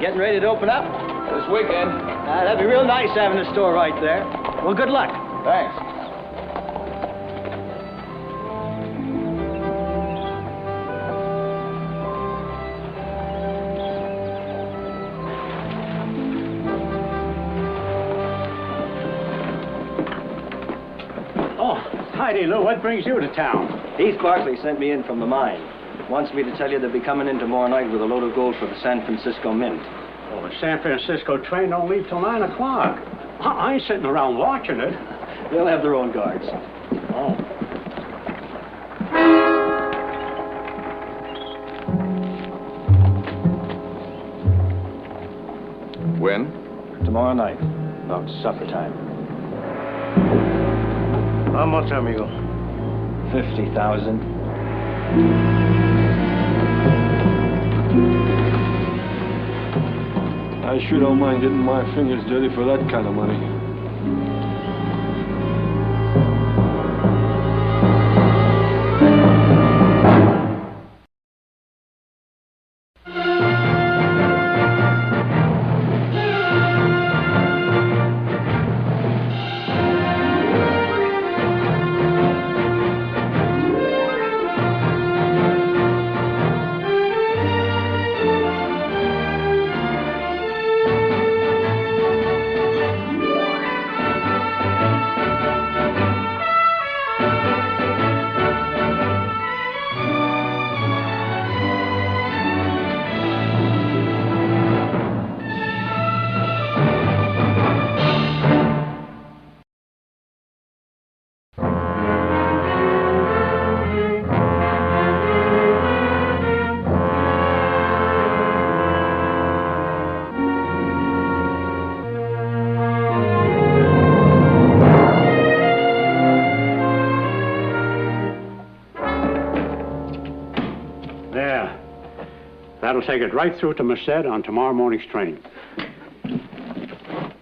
Getting ready to open up? This weekend. That'd be real nice having a store right there. Well, good luck. Thanks. Oh, Heidi, Lou, what brings you to town? Heath Barkley sent me in from the mine. Wants me to tell you they'll be coming in tomorrow night with a load of gold for the San Francisco Mint. Oh, the San Francisco train don't leave till 9 o'clock. I ain't sitting around watching it. They'll have their own guards. Oh. When? Tomorrow night, about supper time. How much, amigo? 50,000. I sure don't mind getting my fingers dirty for that kind of money. That'll take it right through to Merced on tomorrow morning's train.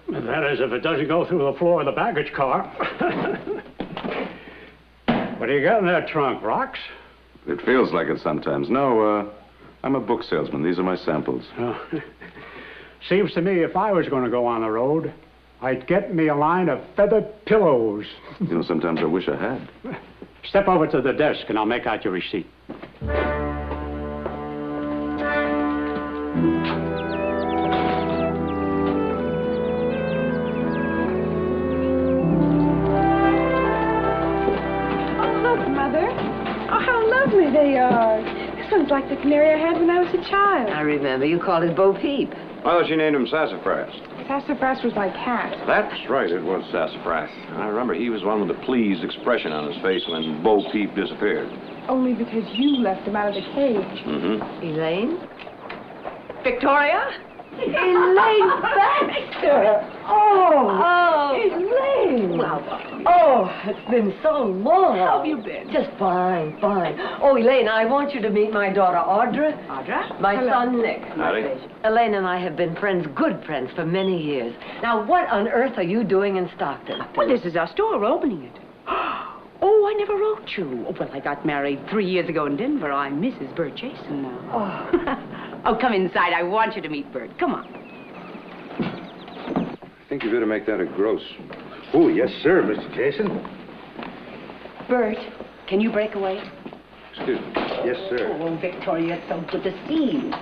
That is, if it doesn't go through the floor of the baggage car. What do you got in that trunk, rocks? It feels like it sometimes. No, I'm a book salesman. These are my samples. Oh. Seems to me if I was going to go on the road, I'd get me a line of feathered pillows. You know, sometimes I wish I had. Step over to the desk and I'll make out your receipt. They are. This one's like the canary I had when I was a child. I remember. You called it Bo Peep. I thought you named him Sassafras. Sassafras was my cat. That's right, it was Sassafras. I remember he was one with a pleased expression on his face when Bo Peep disappeared. Only because you left him out of the cage. Mm-hmm. Elaine? Victoria? Elaine Baxter! Oh, Elaine! Well, oh, it's been so long. How have you been? Just fine, fine. Oh, Elaine, I want you to meet my daughter, Audra. Audra? My Hello. son, Nick. Howdy. Elaine and I have been friends, good friends, for many years. Now, what on earth are you doing in Stockton? Well, this is our store. We're opening it. Oh, I never wrote you. Oh, well, I got married 3 years ago in Denver. I'm Mrs. Bert Jason now. Oh. Oh, come inside. I want you to meet Bert. Come on. I think you better make that a gross. Oh, yes, sir, Mr. Jason. Bert, can you break away? Excuse me. Yes, sir. Oh, Victoria, it's so good to see you.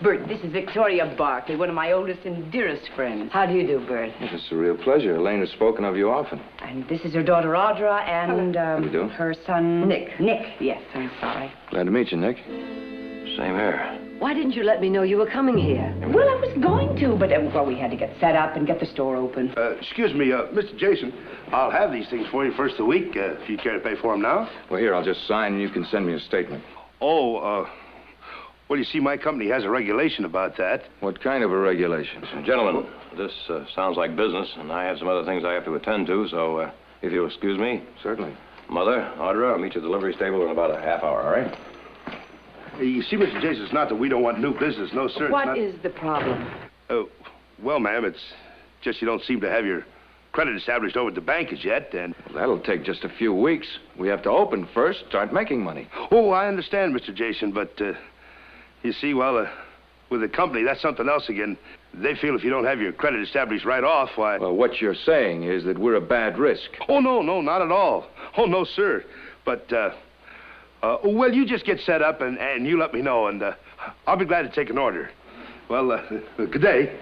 Bert, this is Victoria Barkley, one of my oldest and dearest friends. How do you do, Bert? It's a real pleasure. Elaine has spoken of you often. And this is her daughter, Audra, and How do you do? her son... Nick. Nick, yes, I'm sorry. Glad to meet you, Nick. Same here. Why didn't you let me know you were coming here? Well, I was going to, but well, we had to get set up and get the store open. Excuse me, Mr. Jason. I'll have these things for you first of the week, if you care to pay for them now. Well, here, I'll just sign and you can send me a statement. Oh, well, you see, my company has a regulation about that. What kind of a regulation? Gentlemen, this sounds like business, and I have some other things I have to attend to, so if you'll excuse me. Certainly. Mother, Audra, I'll meet you at the delivery stable in about a half hour, all right? You see, Mr. Jason, it's not that we don't want new business. No, sir. What is the problem? Well, ma'am, it's just you don't seem to have your credit established over at the bank as yet, and... Well, that'll take just a few weeks. We have to open first, start making money. Oh, I understand, Mr. Jason, but, you see, well, with the company, that's something else again. They feel if you don't have your credit established right off, why... Well, what you're saying is that we're a bad risk. Oh, no, not at all. Oh, no, sir. But, well, you just get set up and you let me know, and I'll be glad to take an order. Well, good day.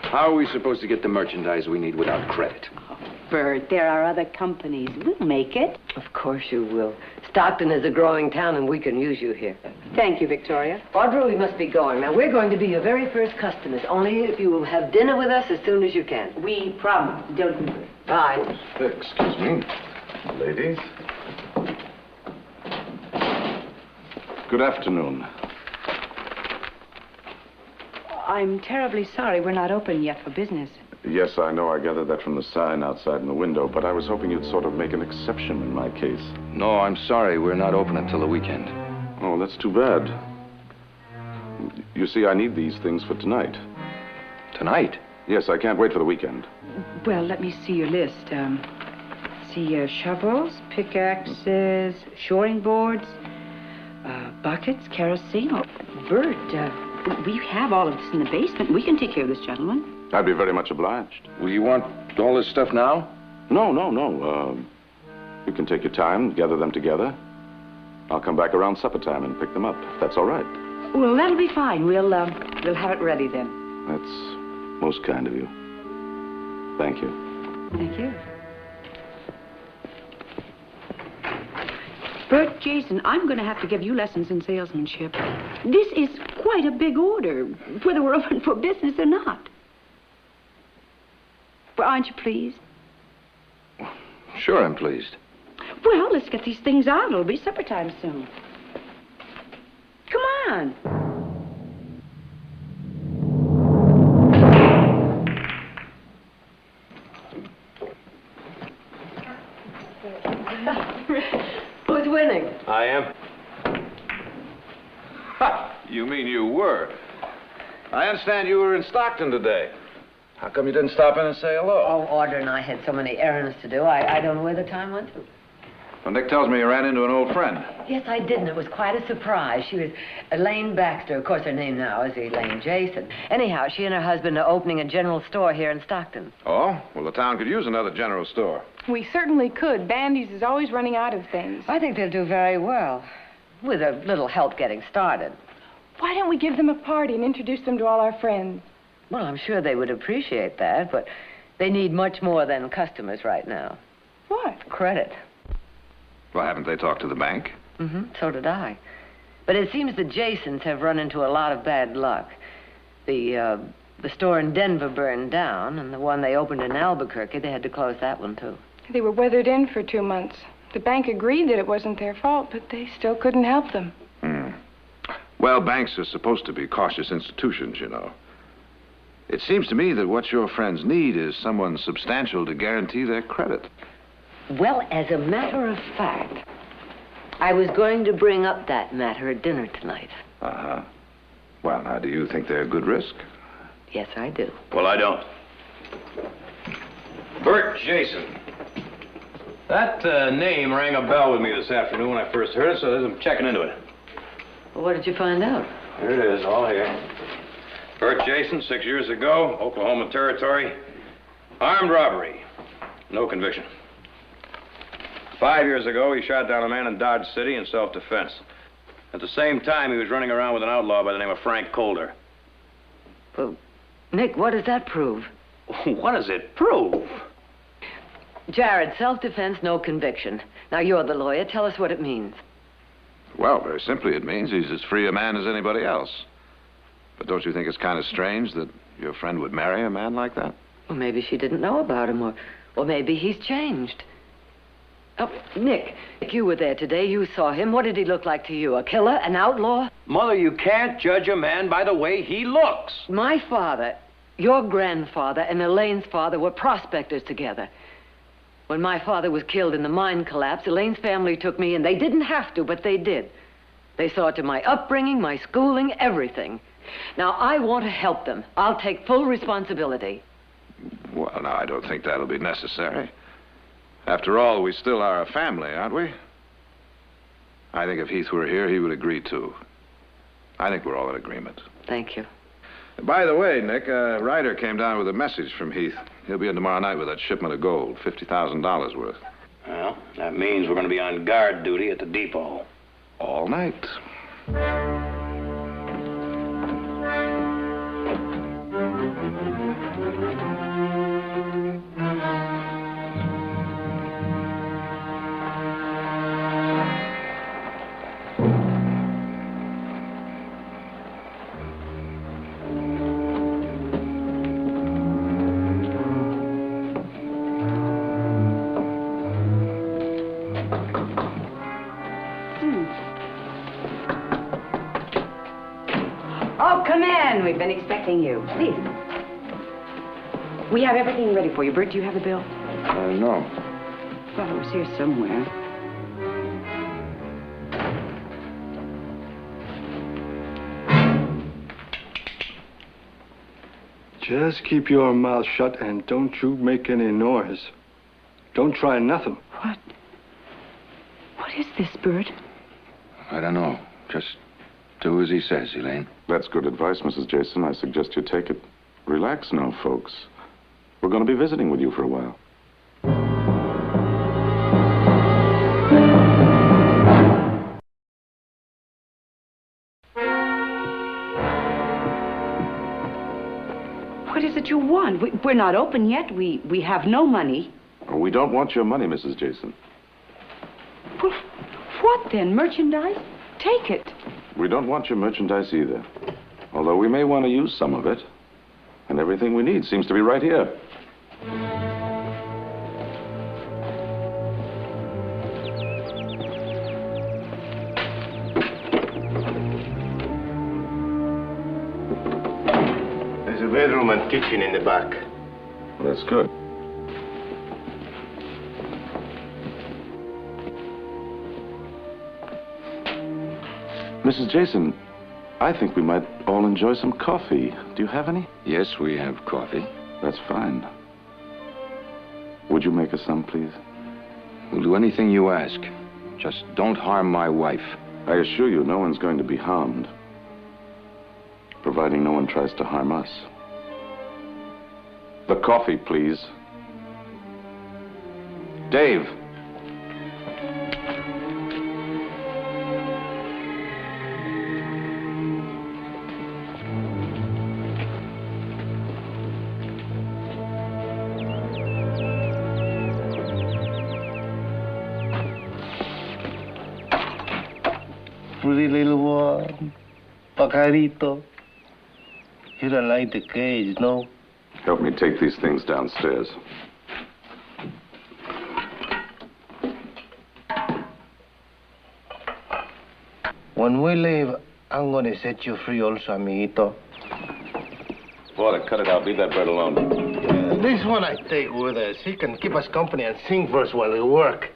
How are we supposed to get the merchandise we need without credit? Bert, there are other companies. We'll make it. Of course you will. Stockton is a growing town, and we can use you here. Thank you, Victoria. Audra, we must be going. Now, we're going to be your very first customers, only if you will have dinner with us as soon as you can. We promise, don't we? Bye. Excuse me. Ladies. Good afternoon. I'm terribly sorry we're not open yet for business. Yes, I know. I gathered that from the sign outside in the window, but I was hoping you'd sort of make an exception in my case. No, I'm sorry. We're not open until the weekend. Oh, that's too bad. You see, I need these things for tonight. Tonight? Yes, I can't wait for the weekend. Well, let me see your list. Shovels, pickaxes, shoring boards, buckets, kerosene. Oh, Bert, we have all of this in the basement. We can take care of this gentleman. I'd be very much obliged. Will you want all this stuff now? No. You can take your time, gather them together. I'll come back around supper time and pick them up, if that's all right. Well, that'll be fine. We'll have it ready then. That's most kind of you. Thank you. Thank you. Bert, Jason, I'm going to have to give you lessons in salesmanship. This is quite a big order, whether we're open for business or not. Well, aren't you pleased? Sure, I'm pleased. Well, let's get these things out. It'll be supper time soon. Come on. Who's winning? I am. Ha! You mean you were? I understand you were in Stockton today. How come you didn't stop in and say hello? Oh, Audra and I had so many errands to do. I don't know where the time went to. Well, Nick tells me you ran into an old friend. Yes, I did, and it was quite a surprise. She was Elaine Baxter. Of course, her name now is Elaine Jason. Anyhow, she and her husband are opening a general store here in Stockton. Oh? Well, the town could use another general store. We certainly could. Bandy's is always running out of things. I think they'll do very well, with a little help getting started. Why don't we give them a party and introduce them to all our friends? Well, I'm sure they would appreciate that, but they need much more than customers right now. What? Credit. Well, haven't they talked to the bank? Mm-hmm. So did I. But it seems the Jasons have run into a lot of bad luck. The store in Denver burned down, and the one they opened in Albuquerque, they had to close that one, too. They were weathered in for 2 months. The bank agreed that it wasn't their fault, but they still couldn't help them. Well, banks are supposed to be cautious institutions, you know. It seems to me that what your friends need is someone substantial to guarantee their credit. Well, as a matter of fact, I was going to bring up that matter at dinner tonight. Uh-huh. Well, now, do you think they're a good risk? Yes, I do. Well, I don't. Bert Jason. That name rang a bell with me this afternoon when I first heard it, so I'm checking into it. Well, what did you find out? Here it is, all here. Bert Jason, 6 years ago, Oklahoma Territory. Armed robbery. No conviction. 5 years ago, he shot down a man in Dodge City in self-defense. At the same time, he was running around with an outlaw by the name of Frank Calder. Well, Nick, what does that prove? What does it prove? Jared, self-defense, no conviction. Now, you're the lawyer. Tell us what it means. Well, very simply, it means he's as free a man as anybody else. But don't you think it's kind of strange that your friend would marry a man like that? Well, maybe she didn't know about him, or maybe he's changed. Oh, Nick, you were there today. You saw him. What did he look like to you? A killer? An outlaw? Mother, you can't judge a man by the way he looks. My father, your grandfather, and Elaine's father were prospectors together. When my father was killed in the mine collapse, Elaine's family took me in. They didn't have to, but they did. They saw to my upbringing, my schooling, everything. Now, I want to help them. I'll take full responsibility. Well, now, I don't think that'll be necessary. After all, we still are a family, aren't we? I think if Heath were here, he would agree, too. I think we're all in agreement. Thank you. By the way, Nick, a rider came down with a message from Heath. He'll be in tomorrow night with that shipment of gold, $50,000 worth. Well, that means we're going to be on guard duty at the depot. All night. Oh, come in. We've been expecting you. Please. We have everything ready for you. Bert, do you have the bill? No. Thought it was here somewhere. Just keep your mouth shut and don't you make any noise. Don't try nothing. What? What is this, Bert? I don't know. Just do as he says, Elaine. That's good advice, Mrs. Jason. I suggest you take it. Relax now, folks. We're going to be visiting with you for a while. What is it you want? We're not open yet. We have no money. We don't want your money, Mrs. Jason. Well, what then? Merchandise? Take it. We don't want your merchandise either. Although we may want to use some of it. And everything we need seems to be right here. There's a bedroom and kitchen in the back. Well, that's good. Mrs. Jason, I think we might all enjoy some coffee. Do you have any? Yes, we have coffee. That's fine. Would you make us some, please? We'll do anything you ask. Just don't harm my wife. I assure you, no one's going to be harmed. Providing no one tries to harm us. The coffee, please. Dave. Pretty little one, pajarito. You don't like the cage, no? Help me take these things downstairs. When we leave, I'm gonna set you free also, amiguito. Boy, cut it out. Leave that bread alone. This one I take with us. He can keep us company and sing for us while we work.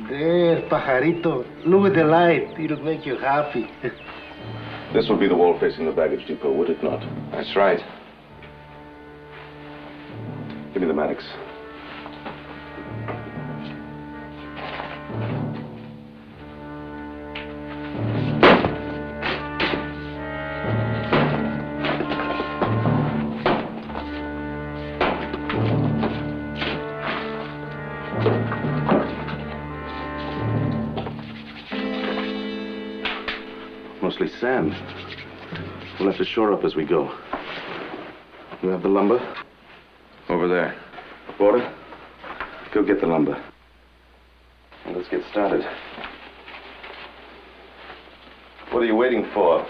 There, pajarito. Look at the light. It'll make you happy. This would be the wall facing the baggage depot, would it not? That's right. Give me the Maddox. mostly sand. We'll have to shore up as we go. You have the lumber? Over there. Porter, go get the lumber. Well, let's get started. What are you waiting for?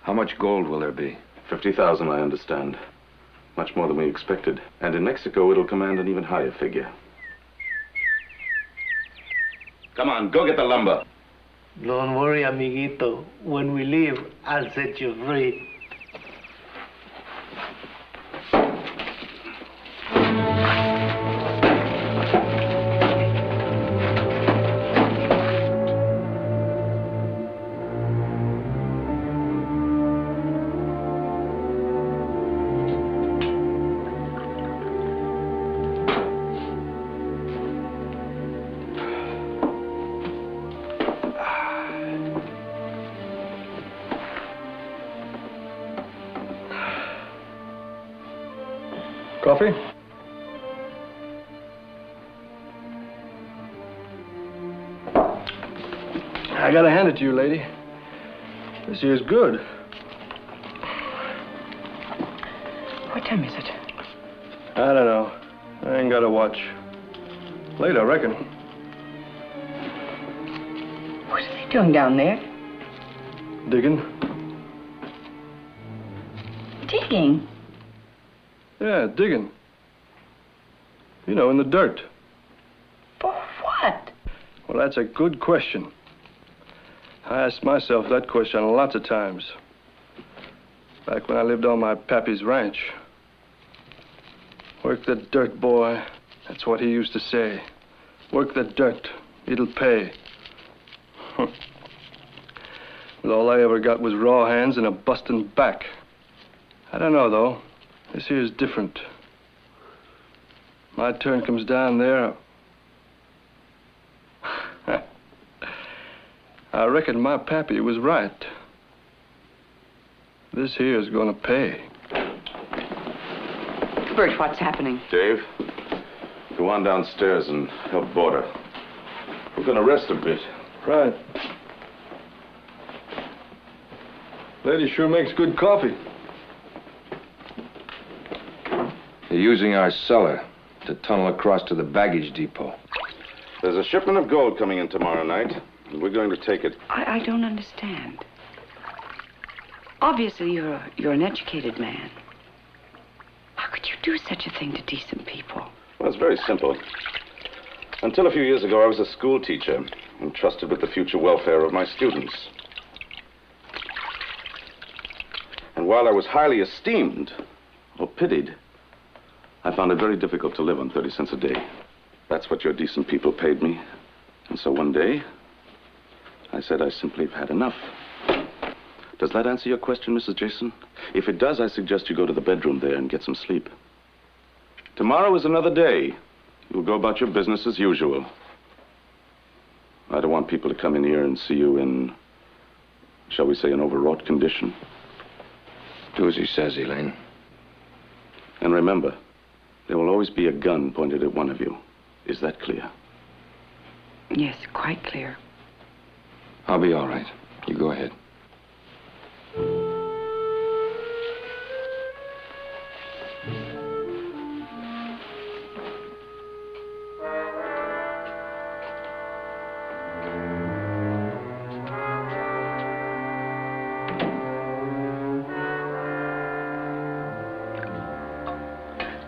How much gold will there be? 50,000, I understand. Much more than we expected. And in Mexico, it'll command an even higher figure. Come on, go get the lumber. Don't worry, amiguito. When we leave, I'll set you free. Coffee? I gotta hand it to you, lady. This here's good. What time is it? I don't know. I ain't got a watch. Late, I reckon. What are they doing down there? Digging? Digging? Yeah, digging. You know, in the dirt. For what? Well, that's a good question. I asked myself that question lots of times. Back when I lived on my pappy's ranch. Work the dirt, boy. That's what he used to say. Work the dirt. It'll pay. Well, all I ever got was raw hands and a bustin' back. I don't know, though. This here's different. My turn comes down there. I reckon my pappy was right. This here's gonna pay. Bert, what's happening? Dave, go on downstairs and help Border. We're gonna rest a bit. Right. Lady sure makes good coffee. They're using our cellar to tunnel across to the baggage depot. There's a shipment of gold coming in tomorrow night, and we're going to take it. I don't understand. Obviously, you're an educated man. How could you do such a thing to decent people? Well, it's very simple. Until a few years ago, I was a school teacher, entrusted with the future welfare of my students. And while I was highly esteemed, or pitied, I found it very difficult to live on 30 cents a day. That's what your decent people paid me. And so one day, I said I simply have had enough. Does that answer your question, Mrs. Jason? If it does, I suggest you go to the bedroom there and get some sleep. Tomorrow is another day. You'll go about your business as usual. I don't want people to come in here and see you in, shall we say, an overwrought condition. Do as he says, Elaine. And remember, there will always be a gun pointed at one of you. Is that clear? Yes, quite clear. I'll be all right. You go ahead.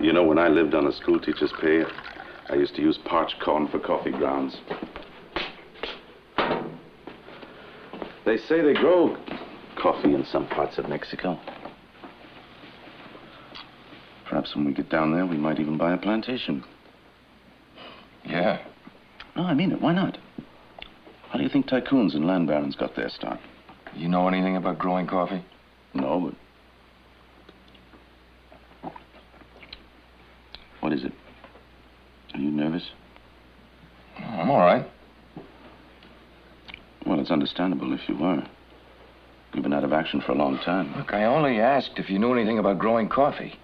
You know, when I lived on a schoolteacher's pay, I used to use parched corn for coffee grounds. They say they grow coffee in some parts of Mexico. Perhaps when we get down there, we might even buy a plantation. Yeah. No, I mean it. Why not? How do you think tycoons and land barons got their start? You know anything about growing coffee? No, but... What is it? Are you nervous? I'm all right. Well, it's understandable if you were. You've been out of action for a long time. Look, I only asked if you knew anything about growing coffee.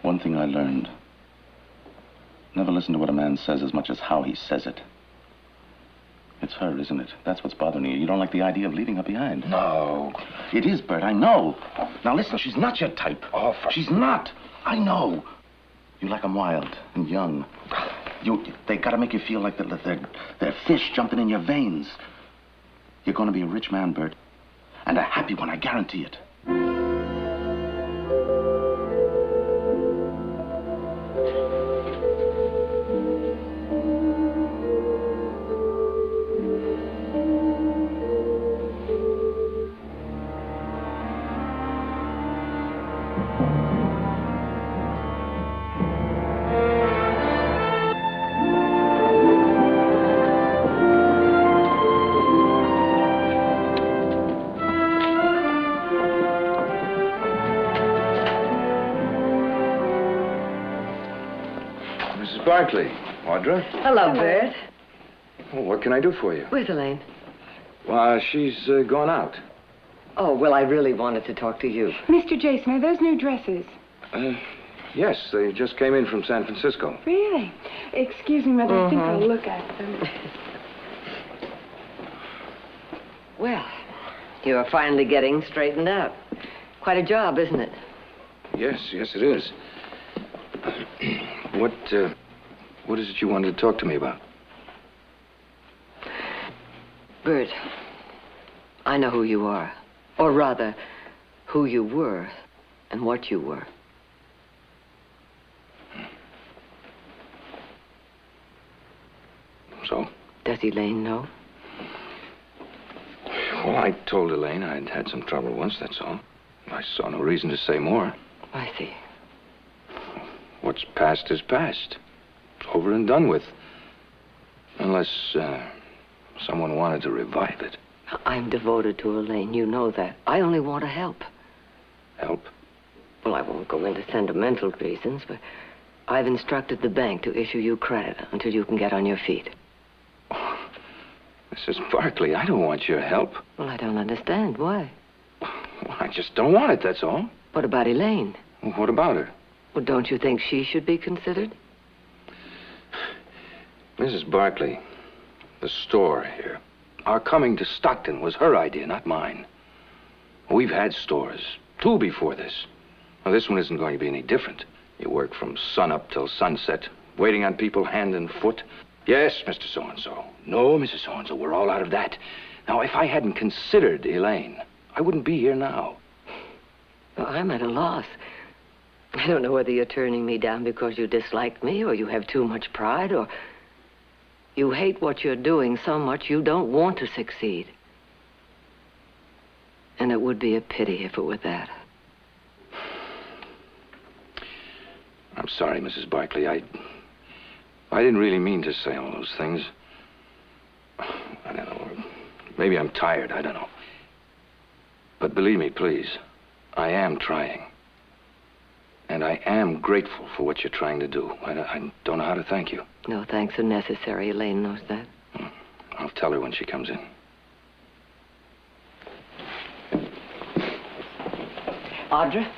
One thing I learned. Never listen to what a man says as much as how he says it. It's her, isn't it? That's what's bothering you. You don't like the idea of leaving her behind. No. It is, Bert, I know. Now listen, she's not your type. Oh, she's not. I know. You like 'em wild and young. They gotta make you feel like they're fish jumping in your veins. You're gonna be a rich man, Bert. And a happy one, I guarantee it. Mrs. Barkley. Audra? Hello, Bert. Oh, what can I do for you? Where's Elaine? Well, she's gone out. Oh, well, I really wanted to talk to you. Mr. Jason, are those new dresses? Yes, they just came in from San Francisco. Really? Excuse me, Mother. I think I'll look at them. Well, you're finally getting straightened out. Quite a job, isn't it? Yes, it is. What is it you wanted to talk to me about? Bert, I know who you are. Or rather, who you were and what you were. So? Does Elaine know? Well, I told Elaine I'd had some trouble once, that's all. I saw no reason to say more. I see. What's past is past. It's over and done with. Unless, someone wanted to revive it. I'm devoted to Elaine. You know that. I only want to help. Help? Well, I won't go into sentimental reasons, but I've instructed the bank to issue you credit until you can get on your feet. Oh, Mrs. Barkley, I don't want your help. Well, I don't understand. Why? Well, I just don't want it, that's all. What about Elaine? Well, what about her? Well, don't you think she should be considered? Mrs. Barkley, the store here. Our coming to Stockton was her idea, not mine. We've had stores, 2 before this. Well, this one isn't going to be any different. You work from sunup till sunset, waiting on people hand and foot. Yes, Mr. So-and-so. No, Mrs. So-and-so, we're all out of that. Now, if I hadn't considered Elaine, I wouldn't be here now. Well, I'm at a loss. I don't know whether you're turning me down because you dislike me, or you have too much pride, or you hate what you're doing so much you don't want to succeed. And it would be a pity if it were that. I'm sorry, Mrs. Barkley. I didn't really mean to say all those things. I don't know. Maybe I'm tired. I don't know. But believe me, please, I am trying. And I am grateful for what you're trying to do. I don't know how to thank you. No thanks are necessary. Elaine knows that. I'll tell her when she comes in. Audra?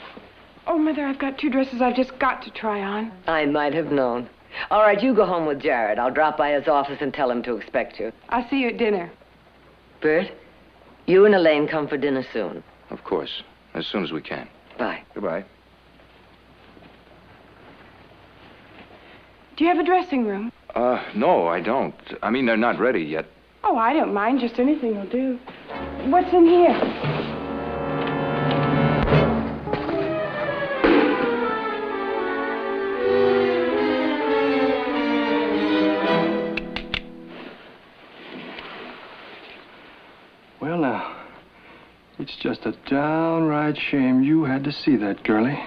Oh, Mother, I've got 2 dresses I've just got to try on. I might have known. All right, you go home with Jared. I'll drop by his office and tell him to expect you. I'll see you at dinner. Bert, you and Elaine come for dinner soon. Of course. As soon as we can. Bye. Goodbye. Do you have a dressing room? No, I don't. I mean, they're not ready yet. Oh, I don't mind. Just anything will do. What's in here? Well, now, it's just a downright shame you had to see that, girlie.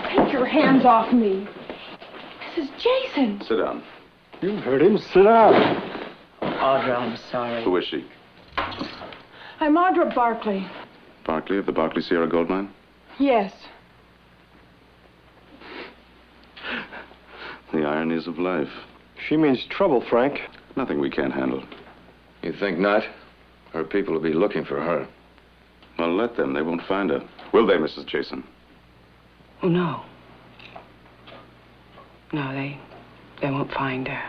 Take your hands off me. This is Jason. Sit down. You heard him. Sit down. Audra, I'm sorry. Who is she? I'm Audra Barkley. Barkley of the Barkley Sierra Gold Mine? Yes. The ironies of life. She means trouble, Frank. Nothing we can't handle. You think not? Her people will be looking for her. Well, let them. They won't find her. Will they, Mrs. Jason? Oh, no. No, they won't find her.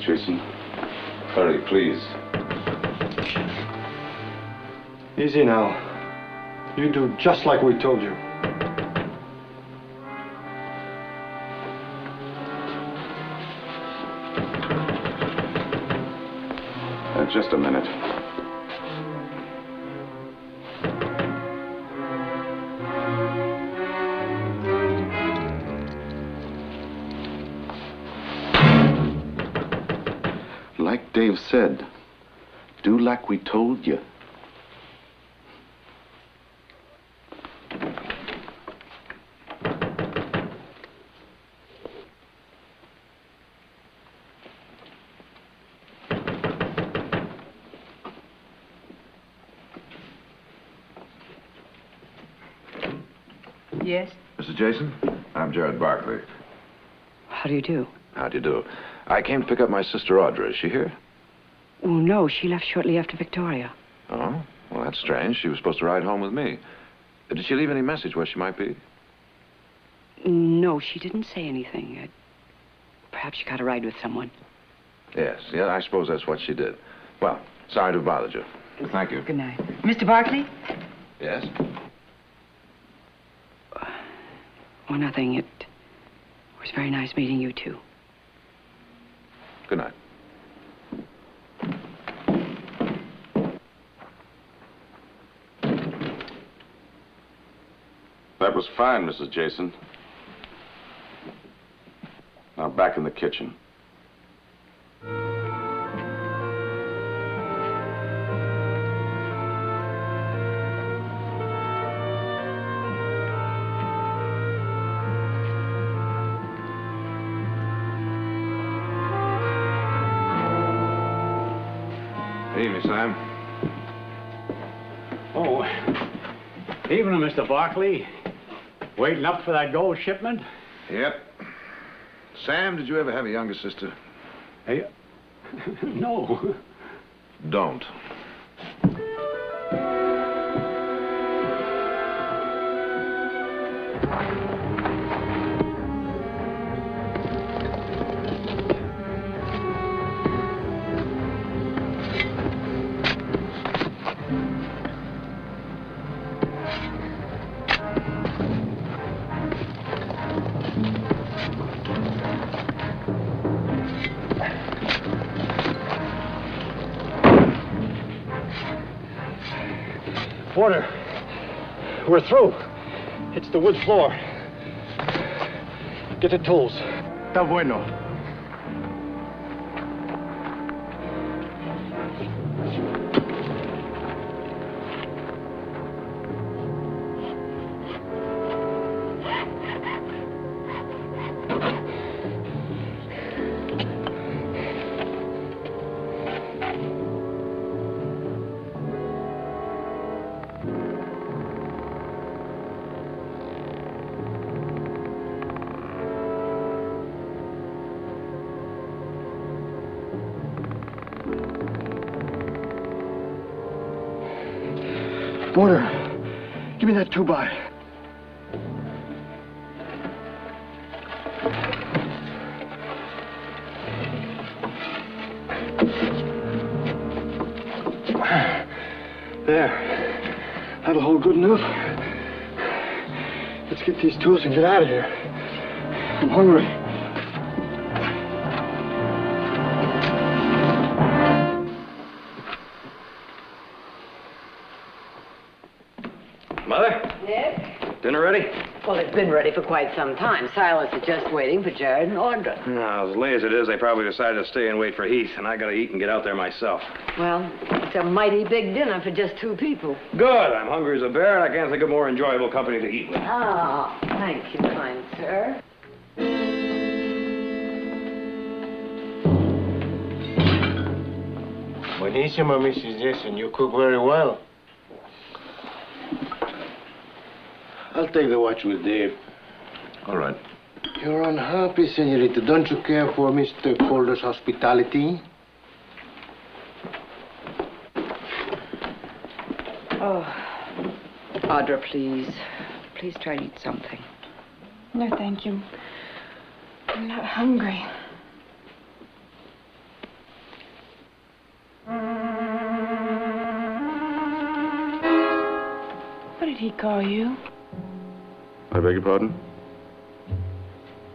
Jason, hurry, please. Easy now. You do just like we told you. Just a minute. Like Dave said, do like we told you. Yes? Mrs. Jason, I'm Jared Barkley. How do you do? How do you do? I came to pick up my sister Audra. Is she here? Oh, no, she left shortly after Victoria. Oh, well, that's strange. She was supposed to ride home with me. Did she leave any message where she might be? No, she didn't say anything. Perhaps she got a ride with someone. Yes, yeah, I suppose that's what she did. Well, sorry to have bothered you. Thank you. Good night. Mr. Barkley? Yes? Oh, nothing. It was very nice meeting you two. Good night. That was fine, Mrs. Jason. Now back in the kitchen. Evening, Sam. Oh, evening, Mr. Barkley. Waiting up for that gold shipment? Yep. Sam, did you ever have a younger sister? Hey, no. Don't. Porter, we're through. It's the wood floor. Get the tools. Está bueno. Porter, give me that 2x. There. That'll hold good enough. Let's get these tools and get out of here. I'm hungry. Mother? Nick? Dinner ready? Well, it's been ready for quite some time. Silas is just waiting for Jared and Audra. No, as late as it is, they probably decided to stay and wait for Heath, and I gotta eat and get out there myself. Well, it's a mighty big dinner for just 2 people. Good. I'm hungry as a bear, and I can't think of more enjoyable company to eat with. Ah, thank you, kind sir. Buenísima, Mrs. Jason. You cook very well. I'll take the watch with Dave. All right. You're unhappy, senorita. Don't you care for Mr. Calder's hospitality? Oh, Audra, please. Please try to eat something. No, thank you. I'm not hungry. What did he call you? I beg your pardon?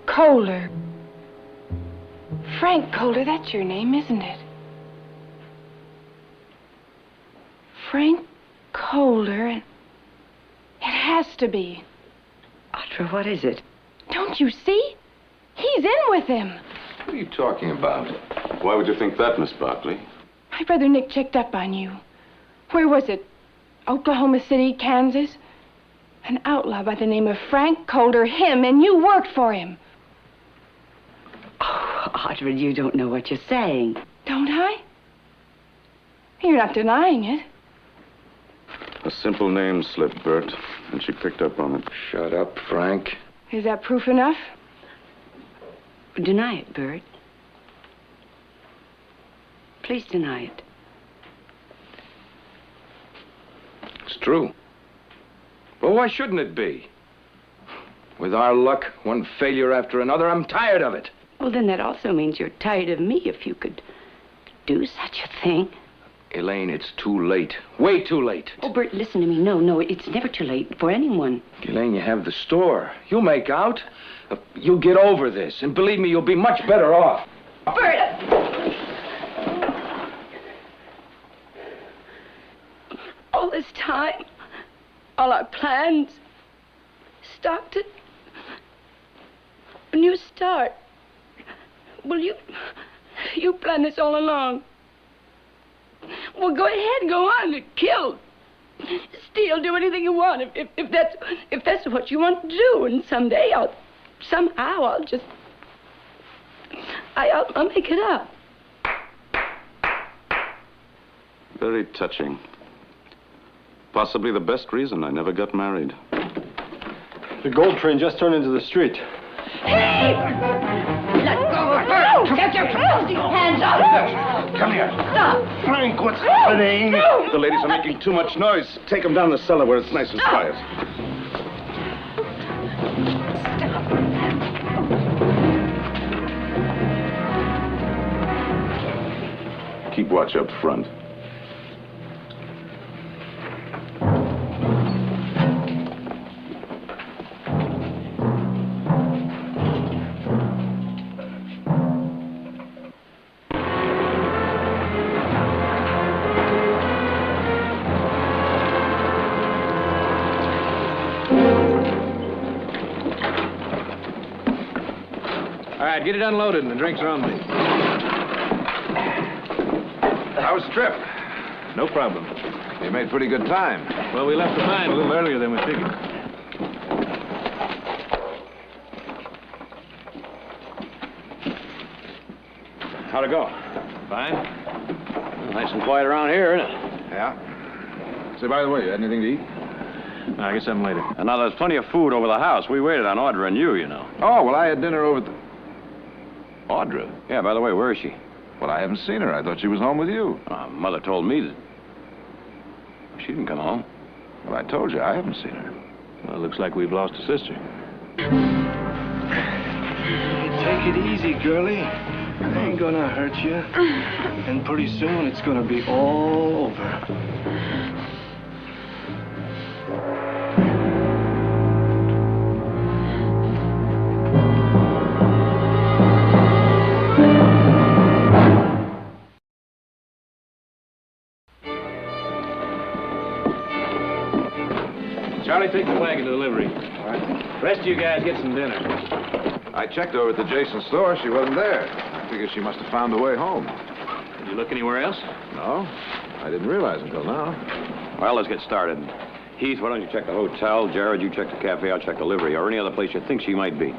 Calder. Frank Calder, that's your name, isn't it? Frank Calder. It has to be. Audra, what is it? Don't you see? He's in with him. What are you talking about? Why would you think that, Miss Barkley? My brother Nick checked up on you. Where was it? Oklahoma City, Kansas? An outlaw by the name of Frank Calder, him, and you worked for him. Oh, Audra, you don't know what you're saying. Don't I? You're not denying it. A simple name slip, Bert, and she picked up on it. Shut up, Frank. Is that proof enough? Deny it, Bert. Please deny it. It's true. Well, why shouldn't it be? With our luck, one failure after another, I'm tired of it. Well, then that also means you're tired of me if you could do such a thing. Elaine, it's too late. Way too late. Oh, Bert, listen to me. No, it's never too late for anyone. Elaine, you have the store. You'll make out. You'll get over this. And believe me, you'll be much better off. Bert! All this time, all our plans, Stockton, a new start. Well, you planned this all along. Well, go ahead, go on, kill, steal, do anything you want, if that's what you want to do. And someday I'll make it up. Very touching. Possibly the best reason I never got married. The gold train just turned into the street. Hey! Let go of her! Get your filthy hands off her! Come here. Stop! Frank, what's happening? The ladies are making too much noise. Take them down the cellar where it's nice and quiet. Keep watch up front. Get it unloaded and the drinks are on me. How was the trip? No problem. You made pretty good time. Well, we left the mine a little earlier than we figured. How'd it go? Fine. Well, nice and quiet around here, isn't it? Yeah. Say, by the way, you had anything to eat? I'll get something later. And now there's plenty of food over the house. We waited on Audra and you know. Oh, well, I had dinner over at the... Audra? Yeah, by the way, where is she? Well, I haven't seen her. I thought she was home with you. Mother told me that she didn't come home. Well, I told you, I haven't seen her. Well, it looks like we've lost a sister. Hey, take it easy, girlie. I ain't gonna hurt you. And pretty soon it's gonna be all over. Charlie, take the wagon to the livery. All right. Rest of you guys get some dinner. I checked over at the Jason store. She wasn't there. I figured she must have found the way home. Did you look anywhere else? No, I didn't realize until now. Well, let's get started. Heath, why don't you check the hotel? Jared, you check the cafe. I'll check the livery, or any other place you think she might be.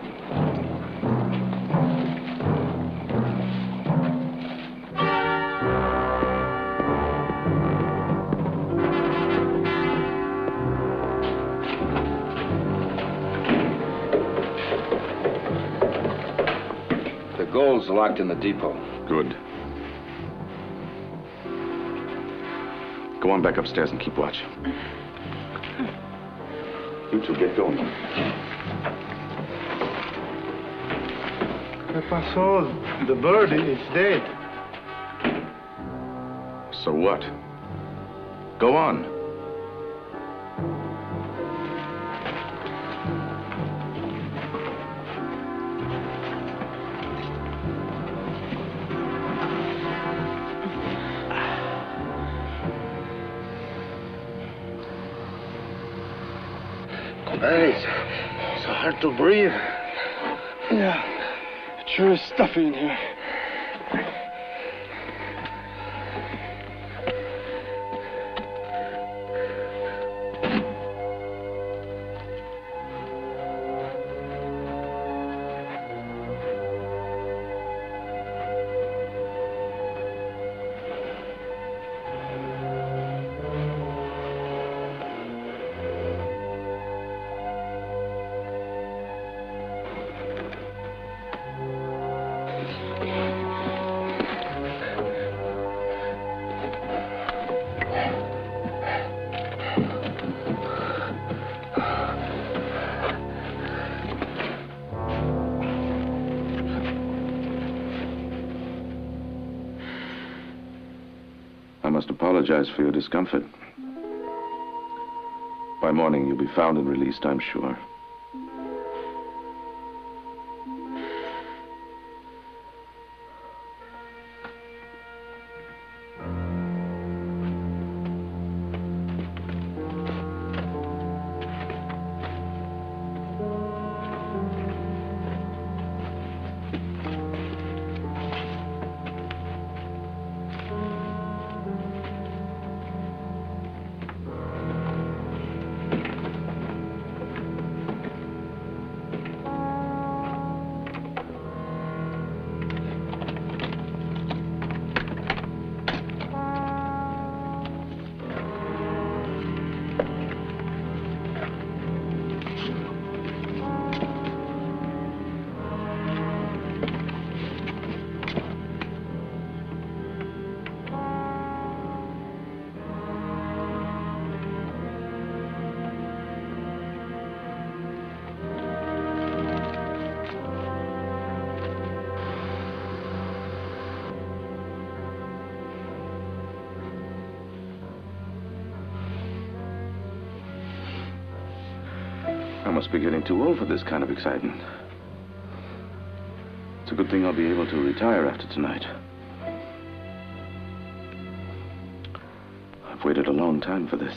The gold's locked in the depot. Good. Go on back upstairs and keep watch. You two get going. ¿Qué pasó? The bird is dead. So what? Go on. It's hard to breathe. Yeah, it sure is stuffy in here. I must apologize for your discomfort. By morning, you'll be found and released, I'm sure. I must be getting too old for this kind of excitement. It's a good thing I'll be able to retire after tonight. I've waited a long time for this.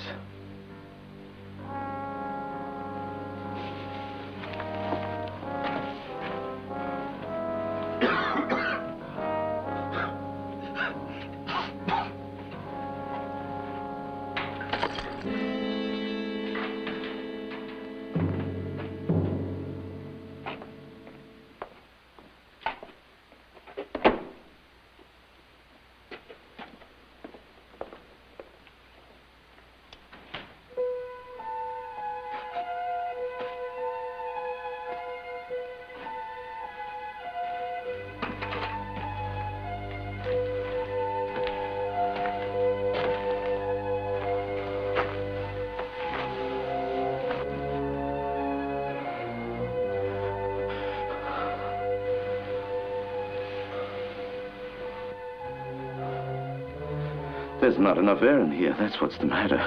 There's not enough air in here. That's what's the matter.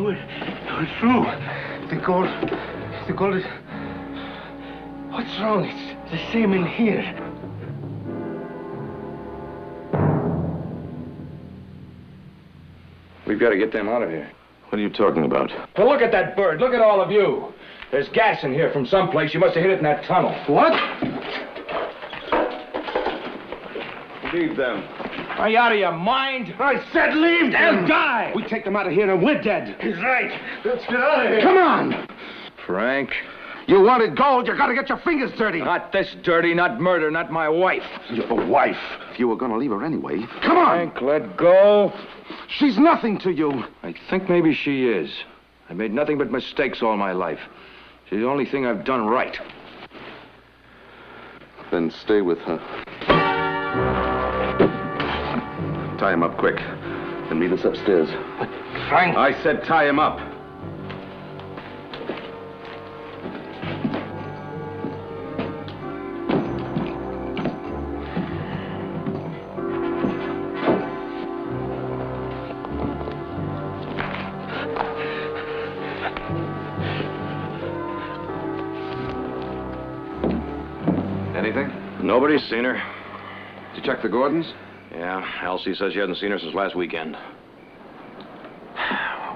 We're through. The gold is... What's wrong? It's the same in here. We've got to get them out of here. What are you talking about? Well, look at that bird. Look at all of you. There's gas in here from someplace. You must have hit it in that tunnel. What? Leave them. Are you out of your mind? I said leave them! They'll die! We take them out of here and we're dead. He's right. Let's get out of here. Come on! Frank. You wanted gold, you gotta get your fingers dirty. Not this dirty, not murder, not my wife. Your wife? If you were going to leave her anyway. Come on! Frank, let go. She's nothing to you. I think maybe she is. I made nothing but mistakes all my life. She's the only thing I've done right. Then stay with her. Tie him up quick. And meet us upstairs. But Frank... I said tie him up. Anything? Nobody's seen her. Did you check the Gordons? Yeah, Elsie says she hasn't seen her since last weekend.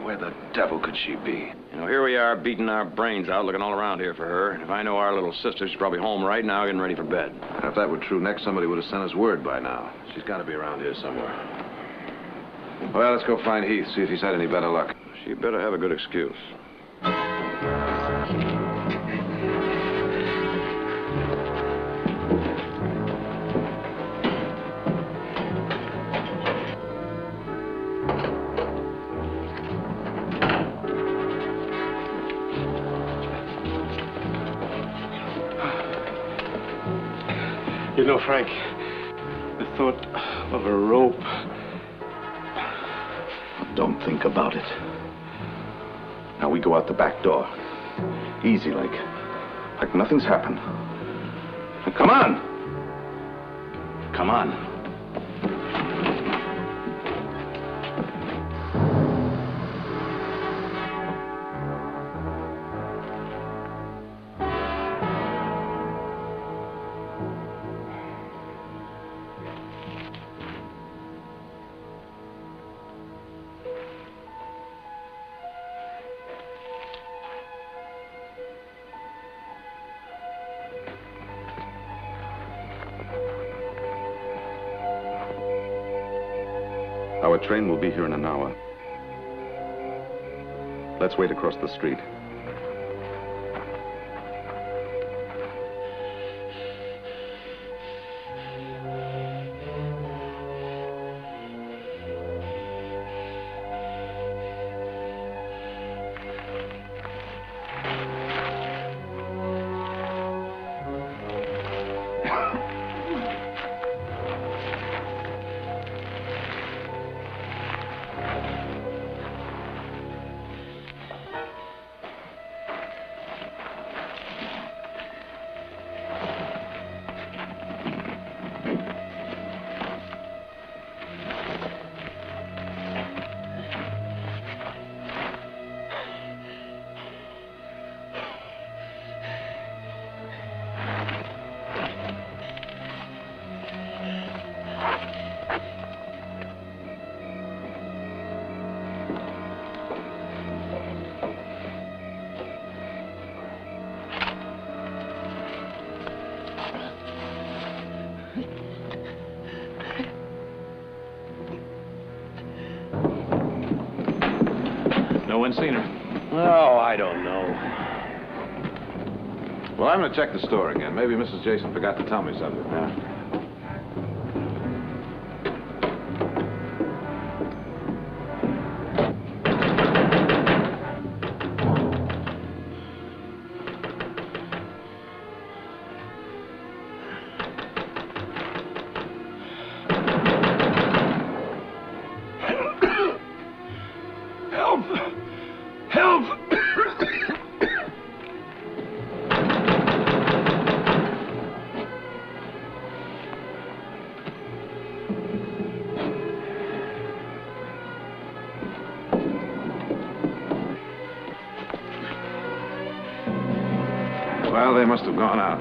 Where the devil could she be? You know, here we are beating our brains out looking all around here for her. And if I know our little sister, she's probably home right now getting ready for bed. If that were true, next somebody would have sent us word by now. She's got to be around here somewhere. Well, let's go find Heath, see if he's had any better luck. She better have a good excuse. You know, Frank, the thought of a rope... Don't think about it. Now we go out the back door. Easy like nothing's happened. Now, come on! Come on. Our train will be here in an hour. Let's wait across the street. No one's seen her. Oh, I don't know. Well, I'm going to check the store again. Maybe Mrs. Jason forgot to tell me something. Yeah. Well, they must have gone out.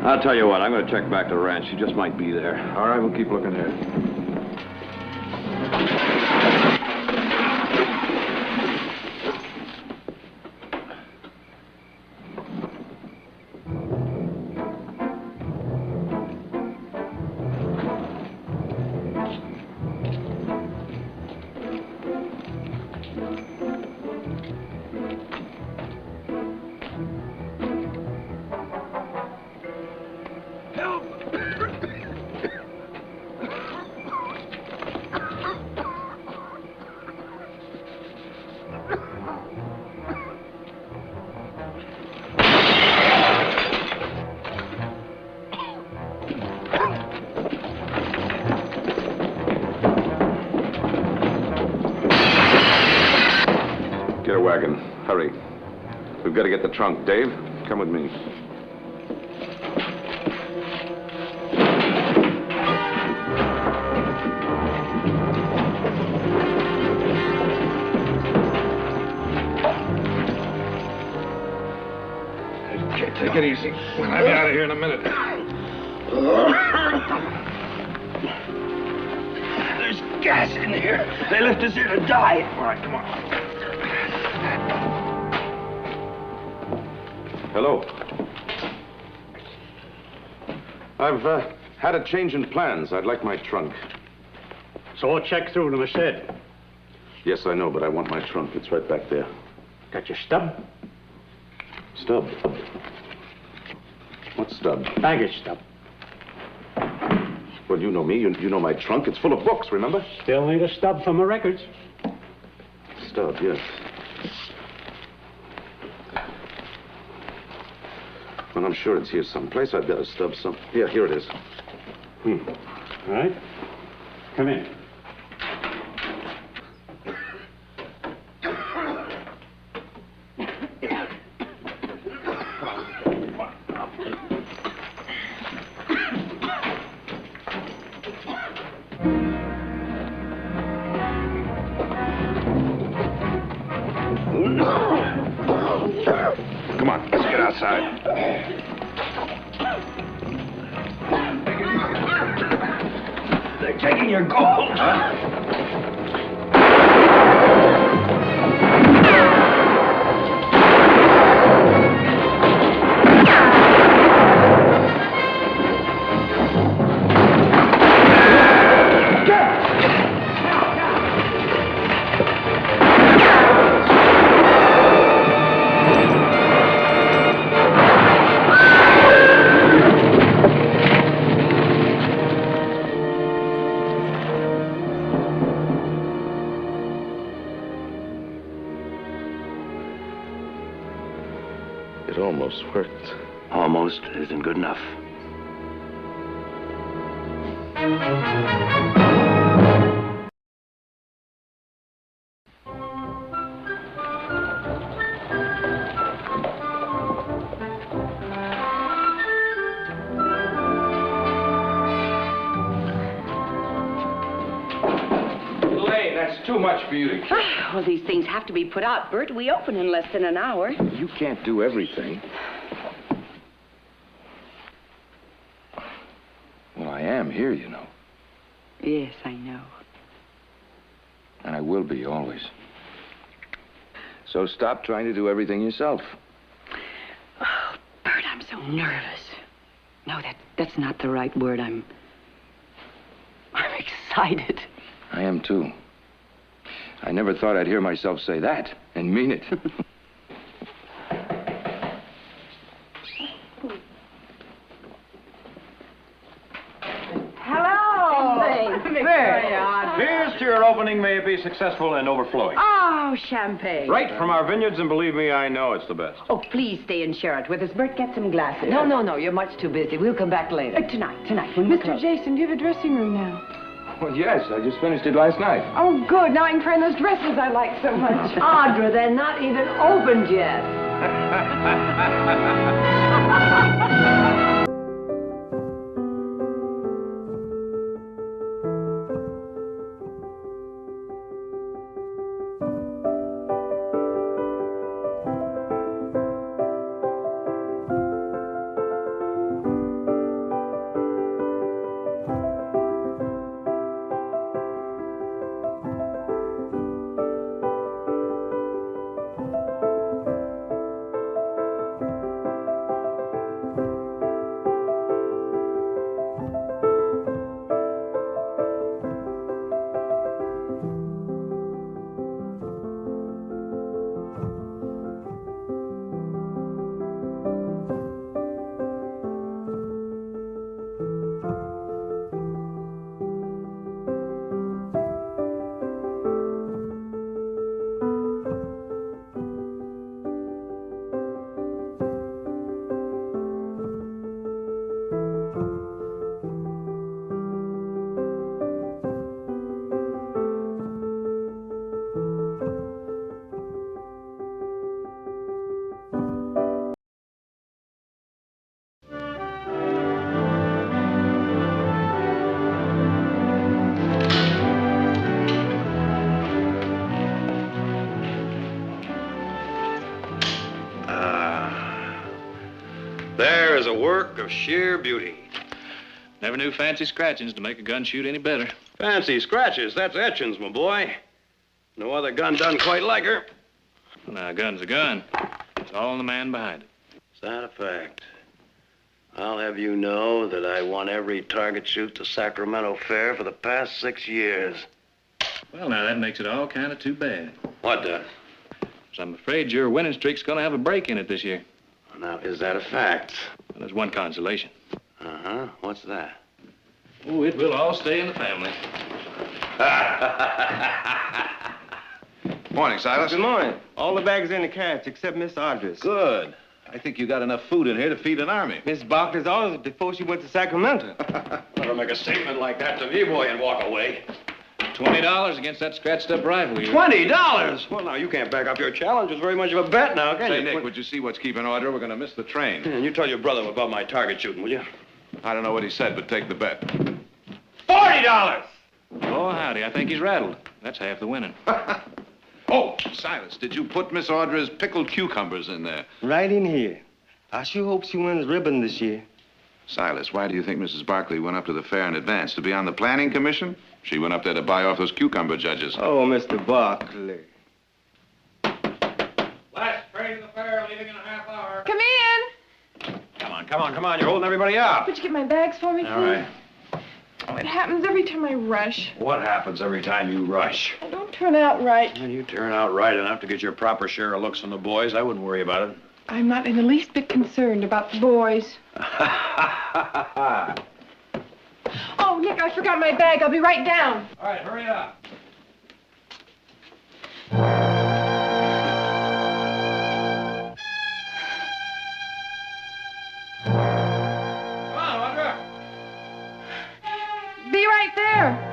I'll tell you what, I'm going to check back to the ranch. She just might be there. All right, we'll keep looking here. Get a wagon. Hurry. We've got to get the trunk. Dave, come with me. Okay, take it easy. We'll have you out of here in a minute. There's gas in here. They left us here to die. All right, come on. Hello. I've had a change in plans. I'd like my trunk. So check through to my shed. Yes, I know, but I want my trunk. It's right back there. Got your stub? Stub? What stub? Baggage stub. Well, you know me. You know my trunk. It's full of books, remember? Still need a stub for my records. Stub, yes. Well, I'm sure it's here someplace. I've got a stub some... Yeah, here it is. All right. Come in. Come on, let's get outside. They're taking your gold, huh? It almost worked. Almost isn't good enough. Elaine, that's too much for you to carry. Well, these things have to be put out, Bert. We open in less than an hour. You can't do everything. Well, I am here, you know. Yes, I know. And I will be, always. So stop trying to do everything yourself. Oh, Bert, I'm so nervous. No, that's not the right word. I'm excited. I am, too. I never thought I'd hear myself say that and mean it. Hello. Here's to your opening. May it be successful and overflowing. Oh, champagne. Right from our vineyards, and believe me, I know it's the best. Oh, please stay and share it with us. Bert, get some glasses. No, you're much too busy. We'll come back later. Tonight. When we're Mr. closed. Jason, do you have a dressing room now? Well, yes, I just finished it last night. Oh, good. Now I can try on those dresses I like so much. Audra, they're not even opened yet. is a work of sheer beauty. Never knew fancy scratchings to make a gun shoot any better. Fancy scratches, that's etchings, my boy. No other gun done quite like her. Well, now, a gun's a gun. It's all in the man behind it. Is that a fact? I'll have you know that I won every target shoot to Sacramento Fair for the past 6 years. Well, now, that makes it all kind of too bad. What does? So I'm afraid your winning streak's going to have a break in it this year. Now, is that a fact? Well, there's one consolation. Uh-huh. What's that? Oh, it will all stay in the family. Morning, Silas. Good morning. All the bags are in the carriage except Miss Audrey's. Good. I think you got enough food in here to feed an army. Miss Barkley's orders before she went to Sacramento. Never make a statement like that to me, boy, and walk away. $20 against that scratched-up rifle. $20? Well, now, you can't back up your challenge. It's very much of a bet now, can you? Say, Nick, would you see what's keeping order? We're going to miss the train. And you tell your brother about my target shooting, will you? I don't know what he said, but take the bet. $40! Oh, howdy. I think he's rattled. That's half the winning. Oh, Silas, did you put Miss Audra's pickled cucumbers in there? Right in here. I sure hope she wins ribbon this year. Silas, why do you think Mrs. Barkley went up to the fair in advance? To be on the planning commission? She went up there to buy off those cucumber judges. Oh, Mr. Barkley. Last train to the fair, leaving in a half hour. Come in. Come on. You're holding everybody up. Would you get my bags for me, please? All right. Oh, it happens every time I rush. What happens every time you rush? I don't turn out right. When you turn out right enough to get your proper share of looks from the boys, I wouldn't worry about it. I'm not in the least bit concerned about the boys. Oh, Nick, I forgot my bag. I'll be right down. All right, hurry up. Come on, Audra. Be right there.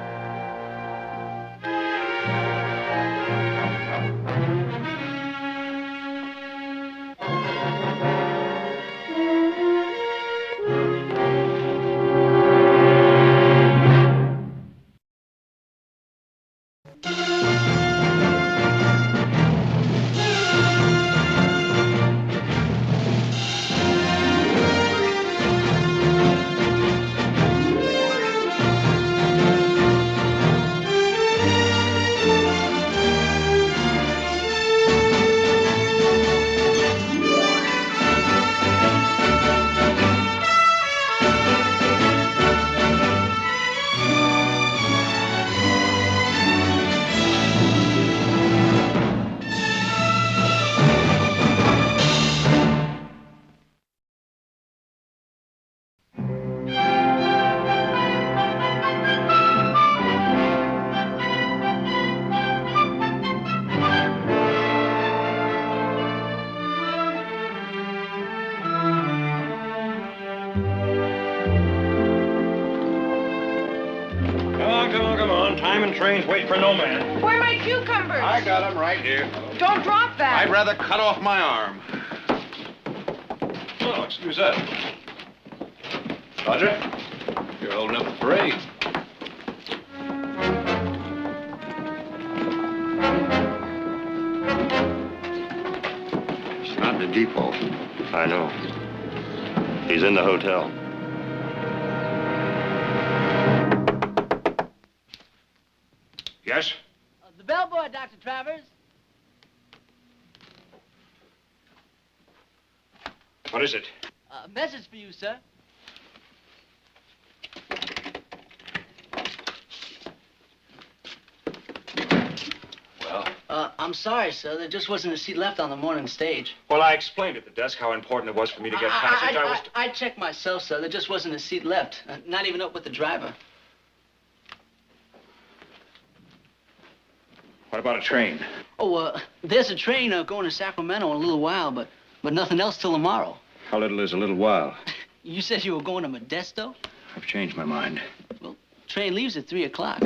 Time and trains wait for no man. Where are my cucumbers? I got them right here. Don't drop that. I'd rather cut off my arm. Oh, excuse that. Roger, you're holding up the parade. He's not in the depot. I know. He's in the hotel. Yes? The bellboy, Dr. Travers. What is it? A message for you, sir. Well? I'm sorry, sir. There just wasn't a seat left on the morning stage. Well, I explained at the desk how important it was for me to get passage. I checked myself, sir. There just wasn't a seat left. Not even up with the driver. What about a train? Oh, there's a train going to Sacramento in a little while, but nothing else till tomorrow. How little is a little while? You said you were going to Modesto? I've changed my mind. Well, train leaves at 3 o'clock.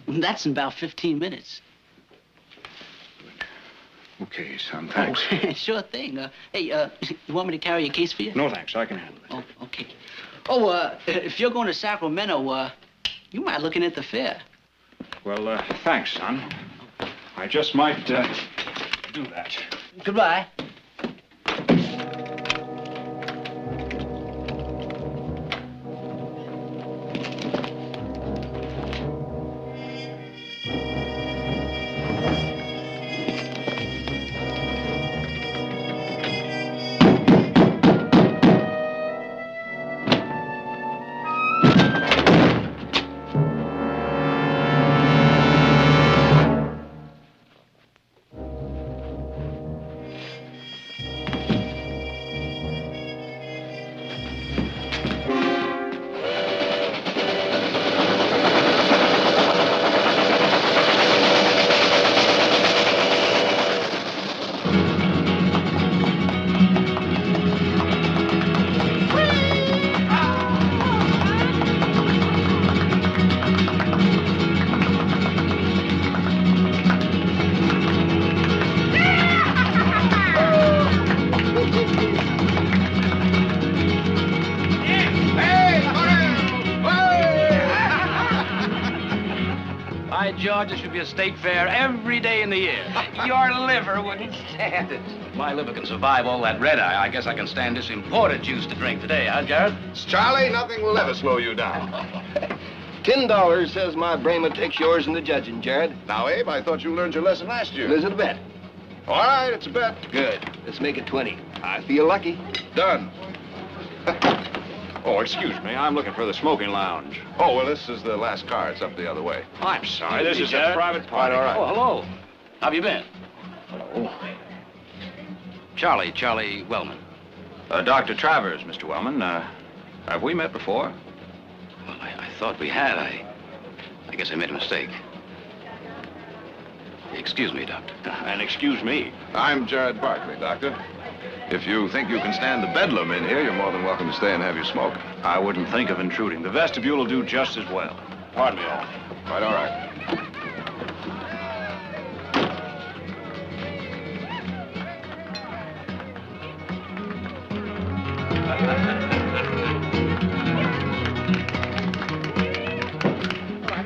That's in about 15 minutes. Okay, son, thanks. Oh, sure thing. Hey, you want me to carry a case for you? No, thanks. I can handle it. Oh, okay. Oh, if you're going to Sacramento, you might look in at the fair. Well, thanks, son. I just might, do that. Goodbye. George, there should be a state fair every day in the year. Your liver wouldn't stand it. My liver can survive all that red eye. I guess I can stand this imported juice to drink today, huh, Jared? Charlie, nothing will ever slow you down. $10 says my Brahma takes yours in the judging, Jared. Now, Abe, I thought you learned your lesson last year. Is it a bet? All right, it's a bet. Good. Let's make it 20. I feel lucky. Done. Oh, excuse me. I'm looking for the smoking lounge. Oh, well, this is the last car. It's up the other way. I'm sorry. This is a private party. All right. Oh, hello. How have you been? Hello. Charlie Wellman. Dr. Travers, Mr. Wellman. Have we met before? Well, I thought we had. I guess I made a mistake. Excuse me, Doctor. And excuse me. I'm Jared Barkley, Doctor. If you think you can stand the bedlam in here, you're more than welcome to stay and have your smoke. I wouldn't think of intruding. The vestibule will do just as well. Pardon me all. Right, all right.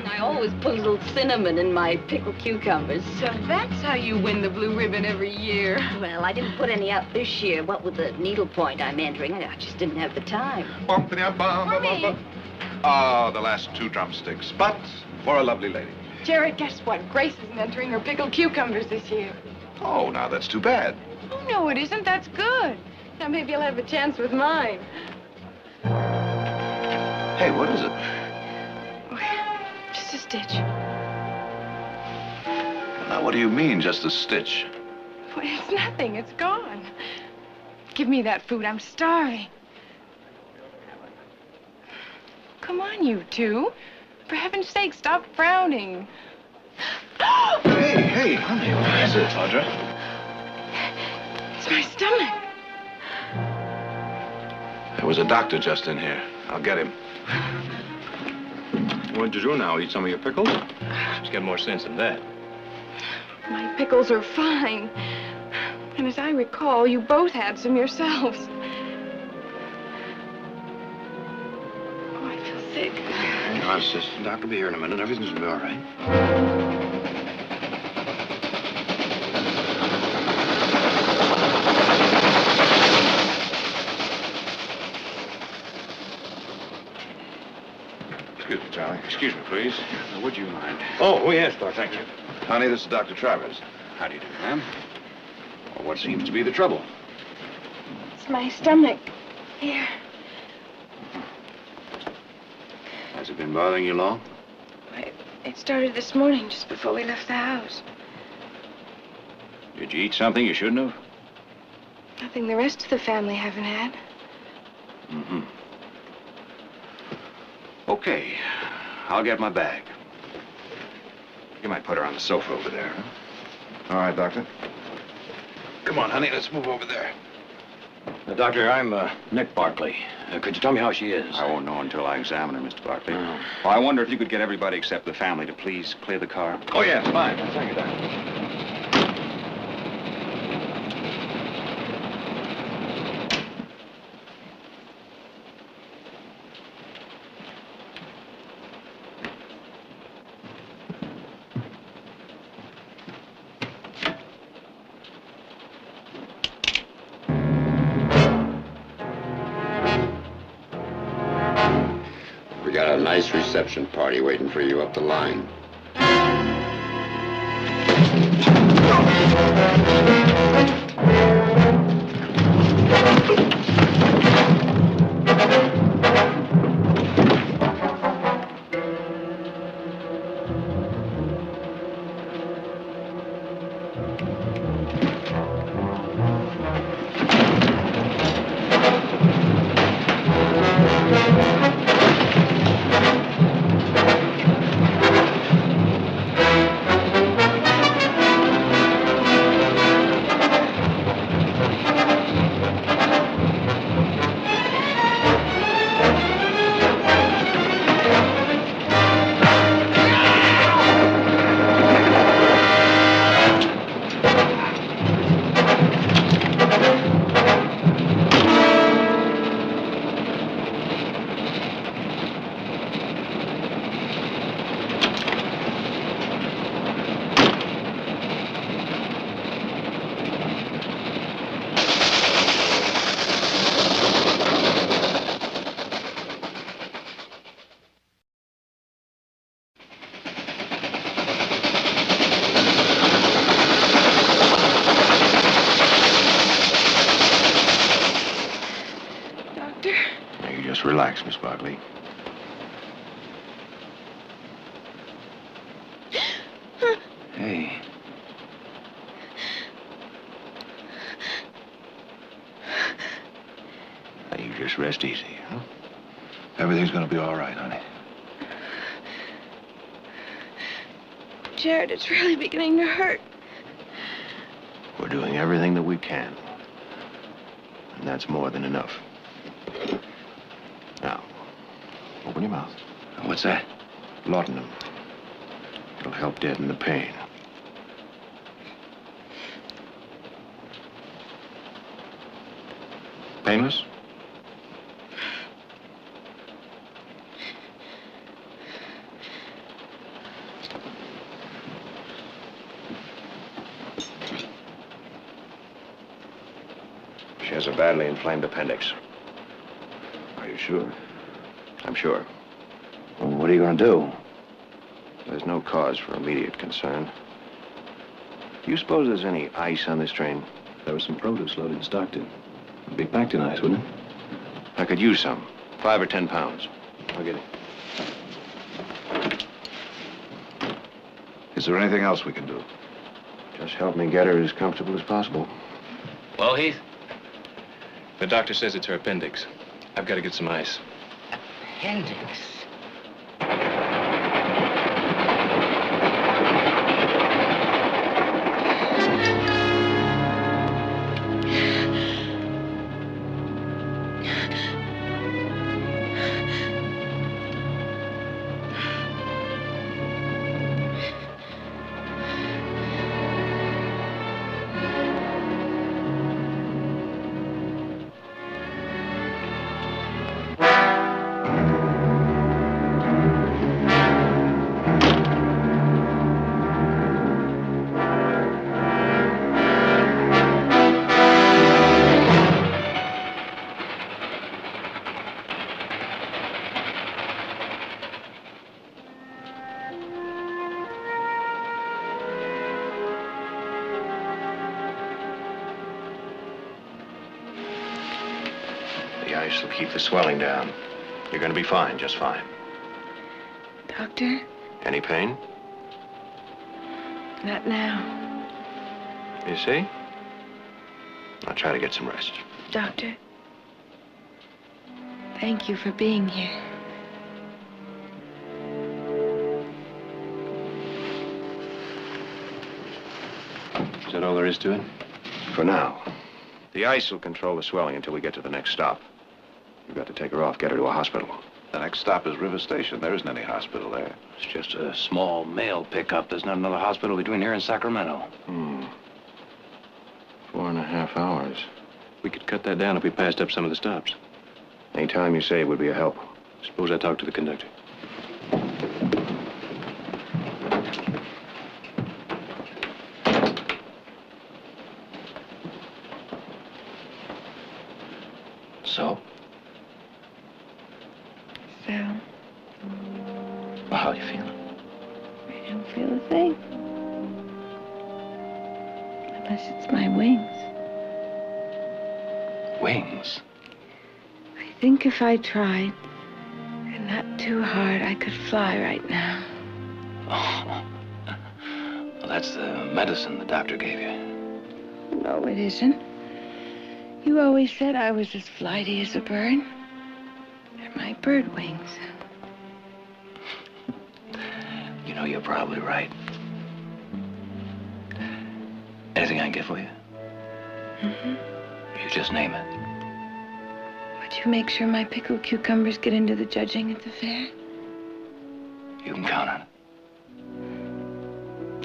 I always put a little cinnamon in my pickled cucumbers. So that's how you win the blue ribbon every year. Well, I didn't put any out this year. What with the needlepoint I'm entering, I just didn't have the time. Oh, the last 2 drumsticks, but for a lovely lady. Jared, guess what? Grace isn't entering her pickled cucumbers this year. Oh, now that's too bad. Oh, no, it isn't. That's good. Now maybe I'll have a chance with mine. Hey, what is it? Just a stitch. Now, what do you mean, just a stitch? Well, it's nothing. It's gone. Give me that food. I'm starving. Come on, you two. For heaven's sake, stop frowning. Hey, honey, what is it? Audra? It's my stomach. There was a doctor just in here. I'll get him. What'd you do now? Eat some of your pickles? Just get more sense than that. My pickles are fine. And as I recall, you both had some yourselves. Oh, I feel sick. Hang on, sis. The doctor will be here in a minute. Everything's gonna be all right. Excuse me, Charlie. Excuse me, please. Would you mind? Oh, yes, Doctor. Thank you. Honey, this is Dr. Travers. How do you do, ma'am? Well, what seems to be the trouble? It's my stomach. Here. Has it been bothering you long? It started this morning, just before we left the house. Did you eat something you shouldn't have? Nothing the rest of the family haven't had. Mm-hmm. Okay. I'll get my bag. You might put her on the sofa over there, huh? All right, Doctor. Come on, honey, let's move over there. Doctor, I'm Nick Barkley. Could you tell me how she is? I won't know until I examine her, Mr. Barkley. Oh. Well, I wonder if you could get everybody except the family to please clear the car. Oh, yes, fine. Thank you, Doctor. We got a nice reception party waiting for you up the line. Relax, Miss Barkley. Hey. Now, you just rest easy, huh? Everything's gonna be all right, honey. Jared, it's really beginning to hurt. We're doing everything that we can. And that's more than enough. Now, open your mouth. What's that? Laudanum. It'll help deaden the pain. Painless? She has a badly inflamed appendix. Are you sure? I'm sure. Well, what are you going to do? There's no cause for immediate concern. Do you suppose there's any ice on this train? There was some produce loaded in Stockton. It'd be packed in ice, wouldn't it? I could use some. 5 or 10 pounds. I'll get it. Is there anything else we can do? Just help me get her as comfortable as possible. Well, Heath? The doctor says it's her appendix. I've got to get some ice. Appendix? The ice will keep the swelling down. You're going to be fine, just fine. Doctor? Any pain? Not now. You see? I'll try to get some rest. Doctor, thank you for being here. Is that all there is to it? For now. The ice will control the swelling until we get to the next stop. We've got to take her off, get her to a hospital. The next stop is River Station. There isn't any hospital there. It's just a small mail pickup. There's not another hospital between here and Sacramento. 4.5 hours. We could cut that down if we passed up some of the stops. Any time you say would be a help. Suppose I talk to the conductor. So? So, Well, how are you feeling? I don't feel a thing. Unless it's my wings. Wings? I think if I tried, and not too hard, I could fly right now. Oh. Well, that's the medicine the doctor gave you. No, it isn't. You always said I was as flighty as a bird. They're my bird wings. You know, you're probably right. Anything I can get for you? You just name it. Would you make sure my pickled cucumbers get into the judging at the fair? You can count on it.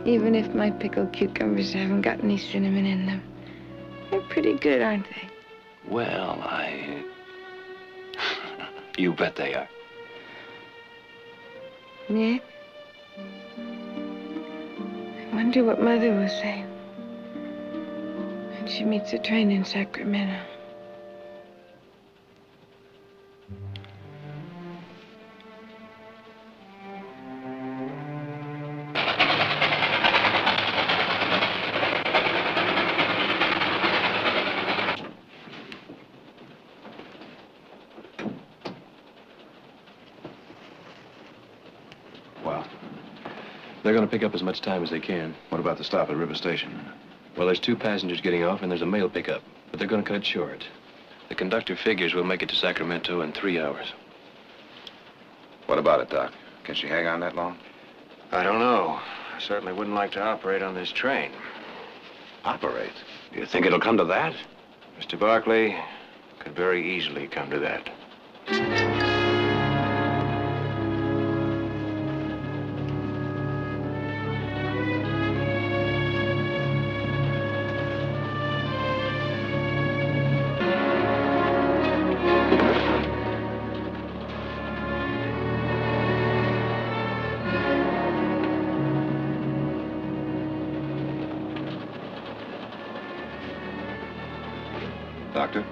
Even if my pickled cucumbers haven't got any cinnamon in them. They're pretty good, aren't they? Well, You bet they are. Nick? I wonder what Mother will say when she meets the train in Sacramento. They're going to pick up as much time as they can. What about the stop at River Station? Well, there's 2 passengers getting off, and there's a mail pickup. But they're going to cut it short. The conductor figures we'll make it to Sacramento in 3 hours. What about it, Doc? Can she hang on that long? I don't know. I certainly wouldn't like to operate on this train. Operate? Do you think it'll come to that? Mr. Barkley, could very easily come to that. Doctor?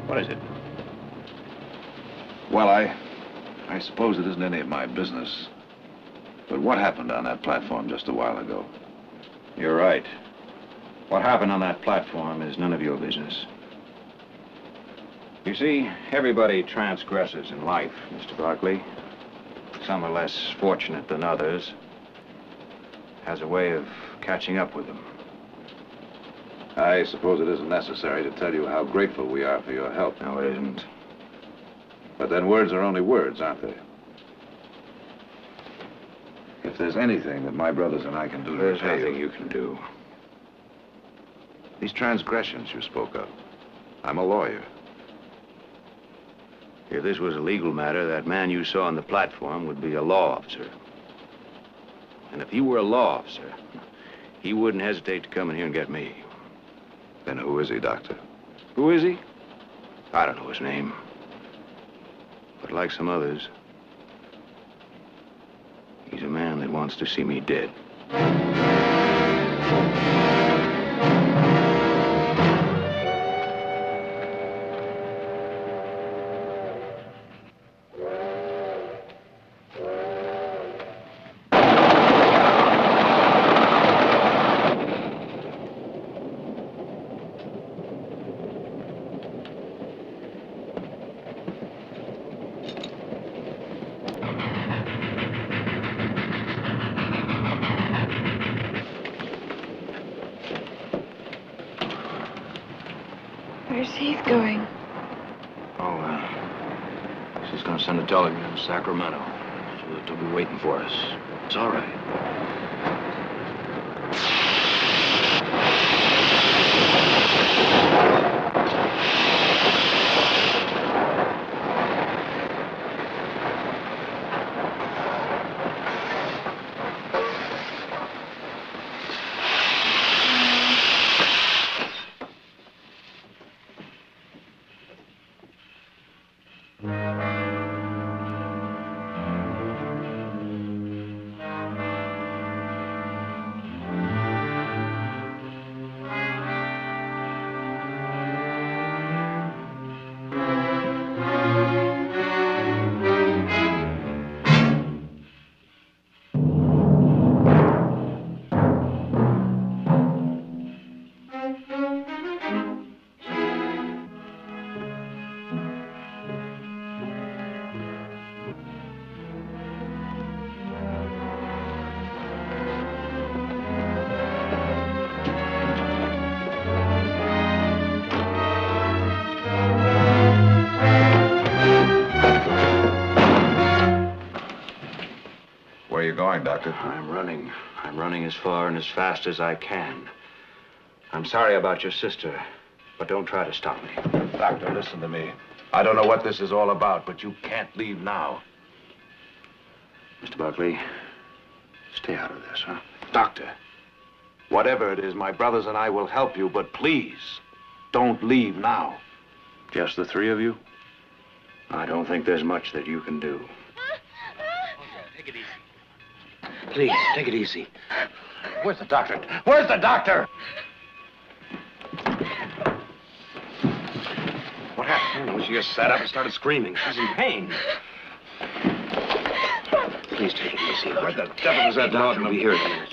What is it? Well, I suppose it isn't any of my business. But what happened on that platform just a while ago? You're right. What happened on that platform is none of your business. You see, everybody transgresses in life, Mr. Barkley. Some are less fortunate than others. Has a way of catching up with them. I suppose it isn't necessary to tell you how grateful we are for your help. No, it isn't. But then words are only words, aren't they? If there's anything that my brothers and I can do to There's repay nothing you can do. These transgressions you spoke of. I'm a lawyer. If this was a legal matter, that man you saw on the platform would be a law officer. And if he were a law officer, he wouldn't hesitate to come in here and get me. Then who is he, Doctor? Who is he? I don't know his name. But like some others, he's a man that wants to see me dead. Where's Heath going? She's gonna send a telegram to Sacramento. So that they'll be waiting for us. It's all right. Where are you going, Doctor? I'm running. I'm running as far and as fast as I can. I'm sorry about your sister, but don't try to stop me. Doctor, listen to me. I don't know what this is all about, but you can't leave now. Mr. Barkley, stay out of this, huh? Doctor, whatever it is, my brothers and I will help you, but please, don't leave now. Just the 3 of you? I don't think there's much that you can do. Take it easy. Please, take it easy. Where's the doctor? Where's the doctor? What happened? She just sat up and started screaming. She's in pain. Please take it easy. Where the devil is that doctor? I'll be here in a minute.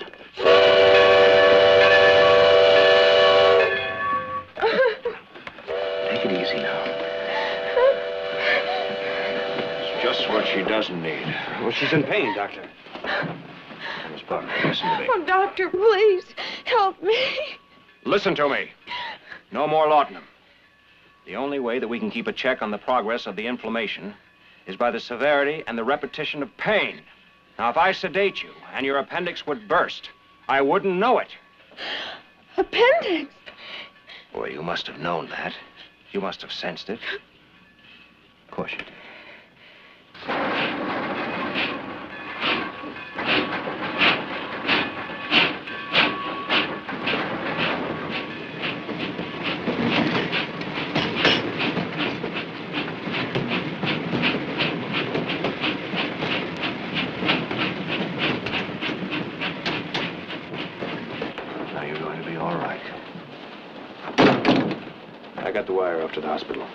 Take it easy now. It's just what she she doesn't need. Well, she's in pain, Doctor. Miss Barkley, listen to me. Oh, doctor, please help me. Listen to me. No more laudanum. The only way that we can keep a check on the progress of the inflammation is by the severity and the repetition of pain. Now, if I sedate you and your appendix would burst, I wouldn't know it. Appendix? Boy, you must have known that. You must have sensed it. Of course you did. Now you're going to be all right. I got the wire off to the hospital.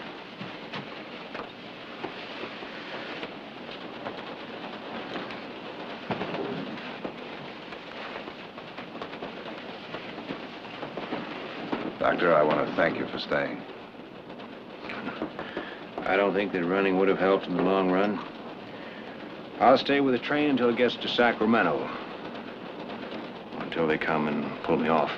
Doctor, I want to thank you for staying. I don't think that running would have helped in the long run. I'll stay with the train until it gets to Sacramento. Until they come and pull me off.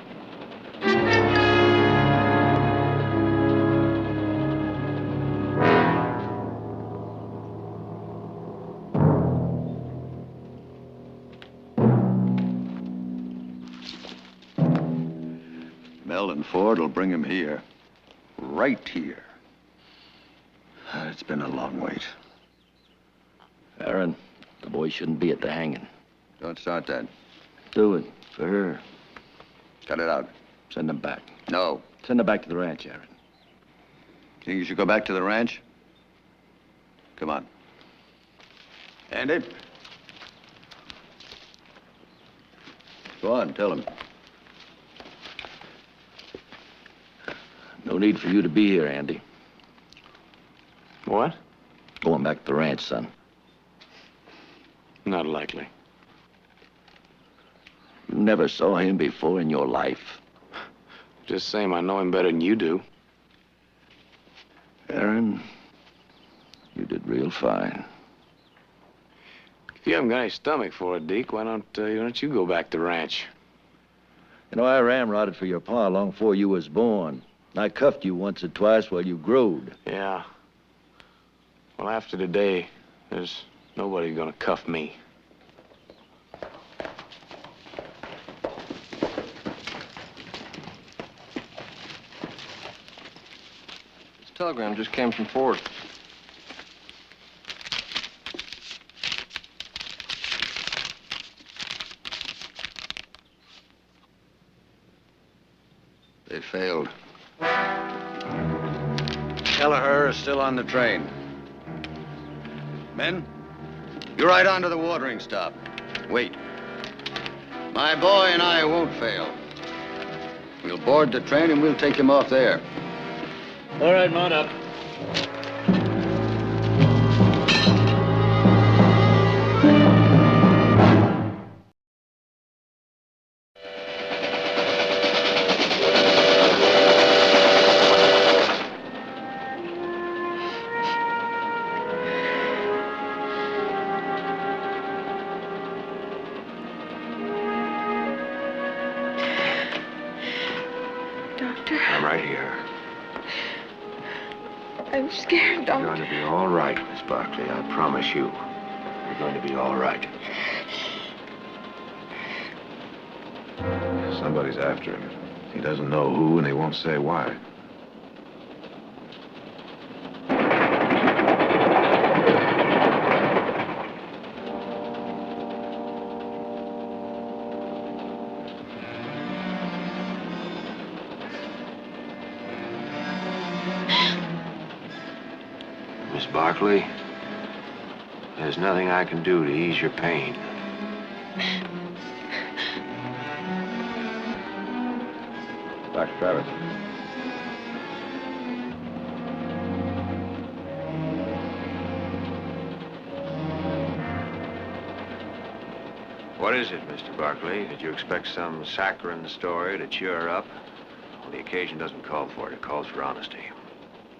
Mel and Ford will bring him here. Right here. It's been a long wait. Aaron, the boy shouldn't be at the hanging. Don't start that. Do it for her. Cut it out. Send them back. No. Send them back to the ranch, Aaron. Think you should go back to the ranch? Come on. Andy? Go on, tell him. No need for you to be here, Andy. What? Going back to the ranch, son. Not likely. You never saw him before in your life. Just same, I know him better than you do. Aaron, you did real fine. If you haven't got any stomach for it, Deke, why don't you go back to the ranch? You know, I ramrodded for your pa long before you was born. I cuffed you once or twice while you growed. Yeah. Well, after today, there's nobody gonna cuff me. This telegram just came from Ford. They failed. Kelleher is still on the train. Men, you ride on to the watering stop. Wait. My boy and I won't fail. We'll board the train and we'll take him off there. All right, mount up. I'm right here. I'm scared, Doctor. You're going to be all right, Miss Barkley. I promise you. You're going to be all right. Somebody's after him. He doesn't know who, and he won't say why. Miss Barkley, there's nothing I can do to ease your pain. Dr. Travis. What is it, Mr. Barkley? Did you expect some saccharine story to cheer her up? Well, the occasion doesn't call for it. It calls for honesty.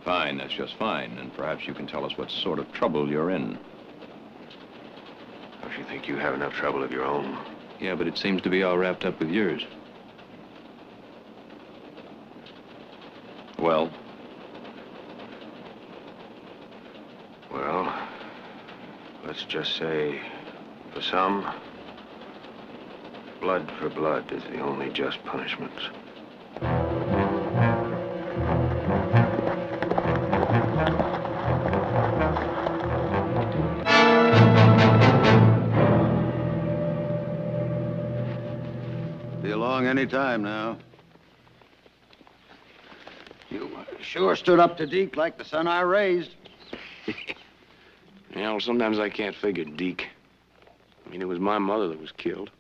Fine, that's just fine. And perhaps you can tell us what sort of trouble you're in. you think you have enough trouble of your own. Yeah, but it seems to be all wrapped up with yours. Well? Well, let's just say, for some, blood for blood is the only just punishment. Be along any time now. You sure stood up to Deke like the son I raised. You know, sometimes I can't figure Deke. I mean, it was my mother that was killed.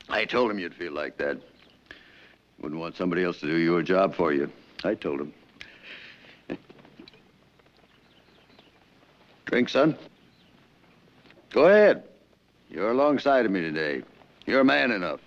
I told him you'd feel like that. Wouldn't want somebody else to do your job for you. I told him. Drink, son? Go ahead. You're alongside of me today. You're man enough.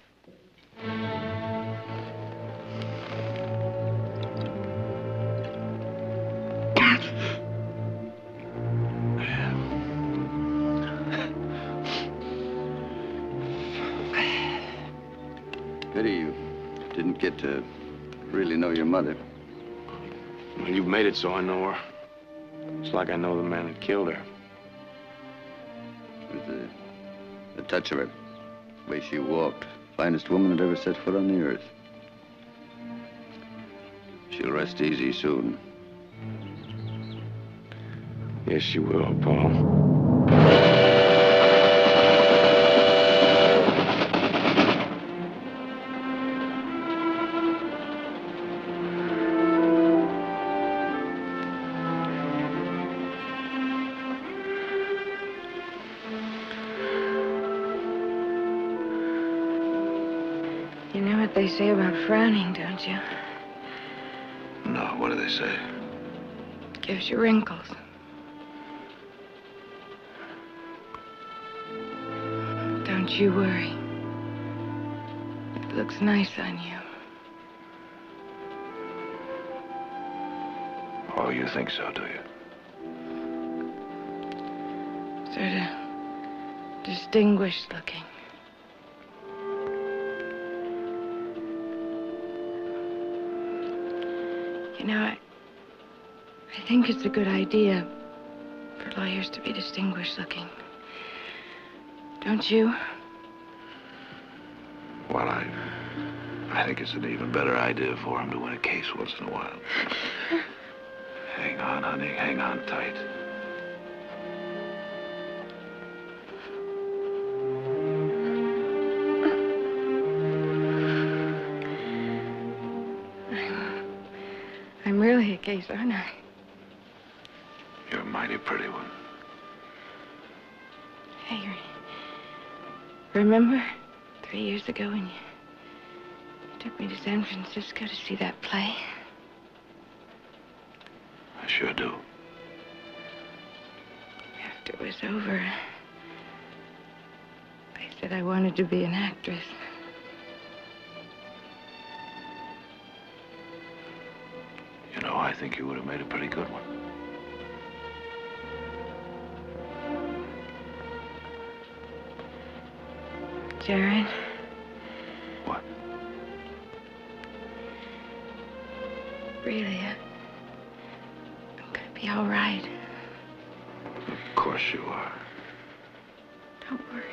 Pity you didn't get to really know your mother. Well, you've made it so I know her. It's like I know the man that killed her. It was the touch of her, the way she walked. Finest woman that ever set foot on the earth. She'll rest easy soon. Yes, she will, Paul. You know what they say about frowning, don't you? No, what do they say? Gives you wrinkles. Don't you worry. It looks nice on you. Oh, you think so, do you? Sort of distinguished looking. You know, I think it's a good idea for lawyers to be distinguished looking. Don't you? Well, I think it's an even better idea for him to win a case once in a while. Hang on, honey. Hang on tight. I'm really a case, aren't I? You're a mighty pretty one. Hey, remember 3 years ago when you took me to San Francisco to see that play? I sure do. After it was over, I said I wanted to be an actress. You know, I think you would have made a pretty good one. Jared? What? Really, I'm gonna be all right. Of course you are. Don't worry.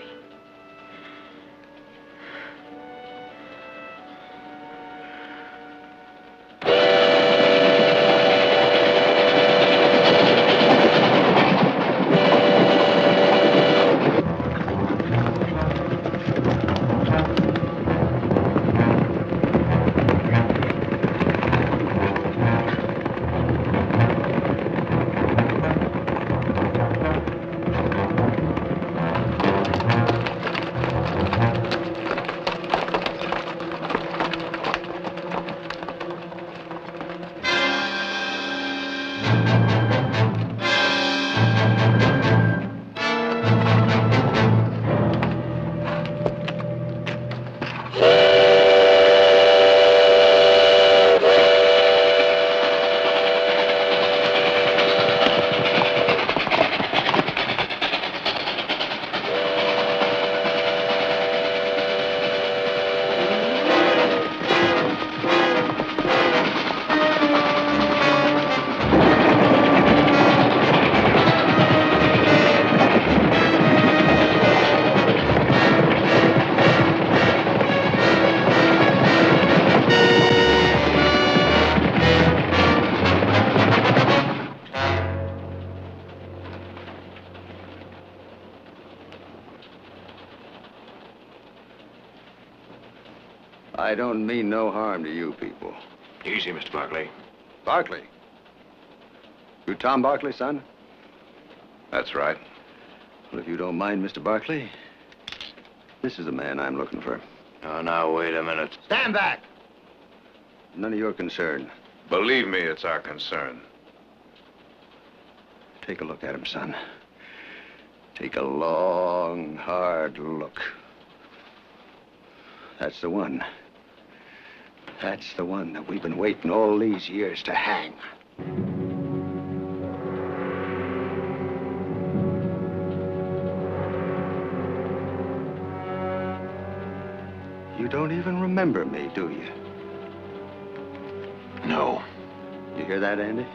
I don't mean no harm to you people. Easy, Mr. Barkley. Barkley? You Tom Barkley, son? That's right. Well, if you don't mind, Mr. Barkley, this is the man I'm looking for. Oh, now, wait a minute. Stand back! None of your concern. Believe me, it's our concern. Take a look at him, son. Take a long, hard look. That's the one. That's the one that we've been waiting all these years to hang. You don't even remember me, do you? No. You hear that, Andy?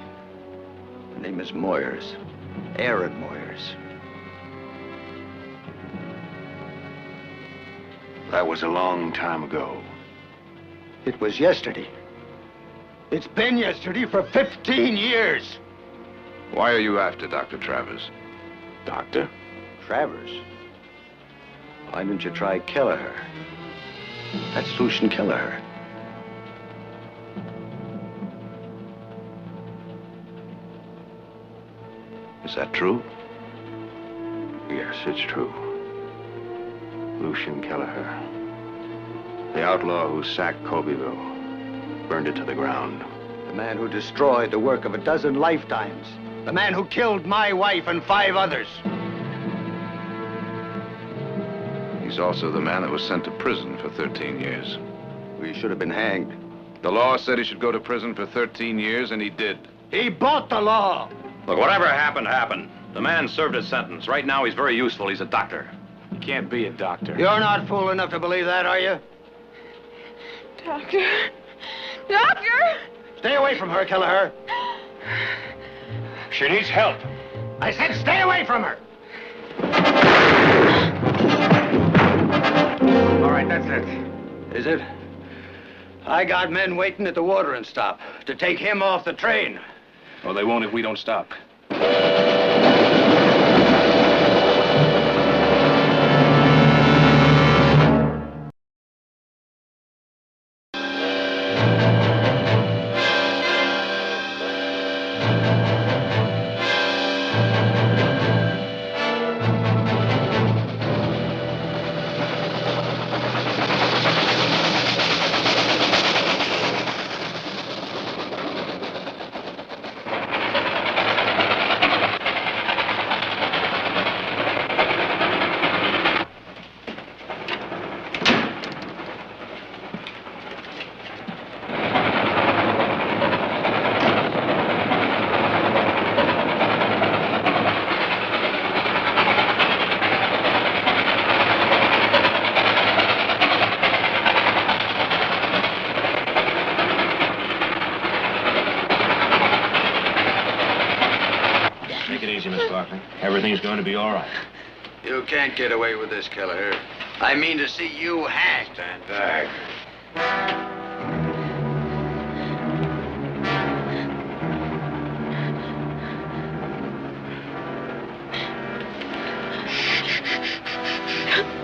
Her name is Moyers. Aaron Moyers. That was a long time ago. It was yesterday. It's been yesterday for 15 years. Why are you after Dr. Travers? Doctor? Travers? Why didn't you try Kelleher? That's Lucian Kelleher. Is that true? Yes, it's true. Lucian Kelleher. The outlaw who sacked Colbyville. Burned it to the ground. The man who destroyed the work of a dozen lifetimes. The man who killed my wife and 5 others. He's also the man that was sent to prison for 13 years. He should have been hanged. The law said he should go to prison for 13 years, and he did. He bought the law! Look, whatever happened, happened. The man served his sentence. Right now, he's very useful. He's a doctor. He can't be a doctor. You're not fool enough to believe that, are you? Doctor! Doctor! Stay away from her, Kelleher. She needs help. I said stay away from her! All right, that's it. Is it? I got men waiting at the watering stop to take him off the train. Well, they won't if we don't stop. Everything's going to be all right. You can't get away with this, Kelleher. I mean to see you hanged. Stand back.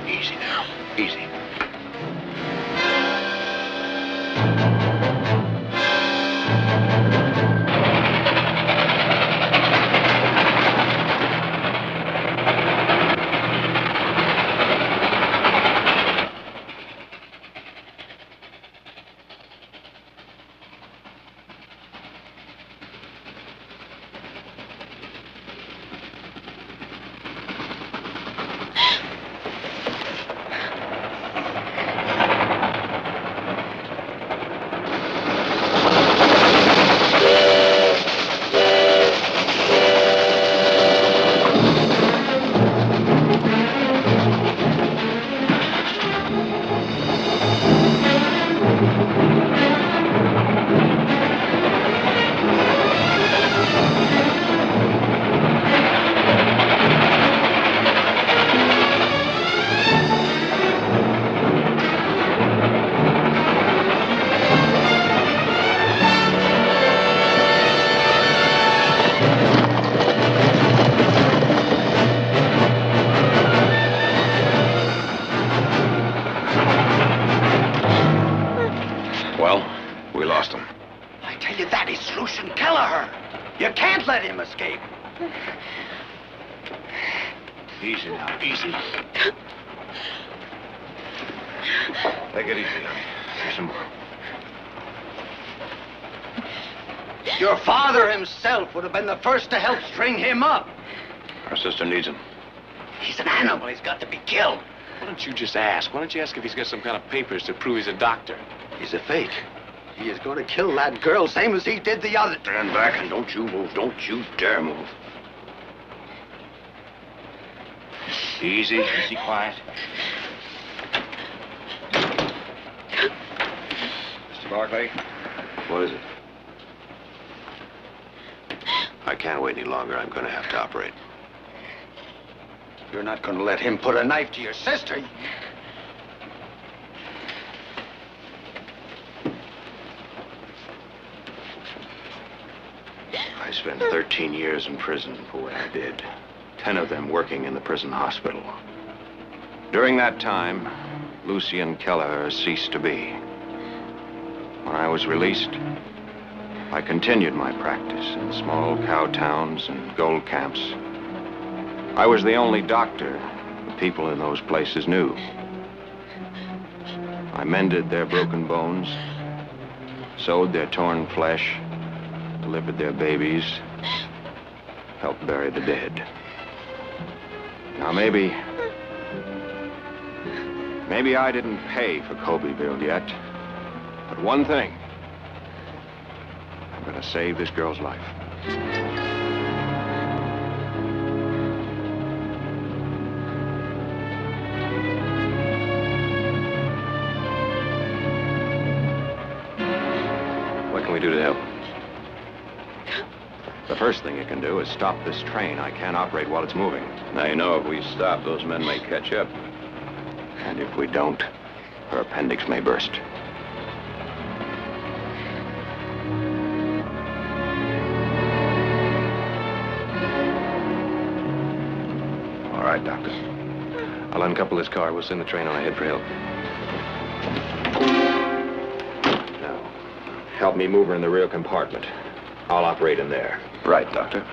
Easy now. Easy. We lost him. I tell you that is Lucian Kelleher. You can't let him escape. Easy now, easy. Take it easy, honey. Here's some more. Your father himself would have been the first to help string him up. Our sister needs him. He's an animal. He's got to be killed. Why don't you just ask? Why don't you ask if he's got some kind of papers to prove he's a doctor? He's a fake. He is going to kill that girl, same as he did the other. Stand back and don't you move. Don't you dare move. Easy, easy, quiet. Mr. Barkley? What is it? I can't wait any longer. I'm going to have to operate. You're not going to let him put a knife to your sister. I spent 13 years in prison for what I did. 10 of them working in the prison hospital. During that time, Lucian Kelleher ceased to be. When I was released, I continued my practice in small cow towns and gold camps. I was the only doctor the people in those places knew. I mended their broken bones, sewed their torn flesh, delivered their babies, helped bury the dead. Now, maybe I didn't pay for Colbyville yet, but one thing, I'm gonna save this girl's life. What can we do to help? The first thing you can do is stop this train. I can't operate while it's moving. Now, you know, if we stop, those men may catch up. And if we don't, her appendix may burst. All right, Doctor. I'll uncouple this car. We'll send the train on ahead for help. Now, help me move her in the rear compartment. I'll operate in there. Right, Doctor.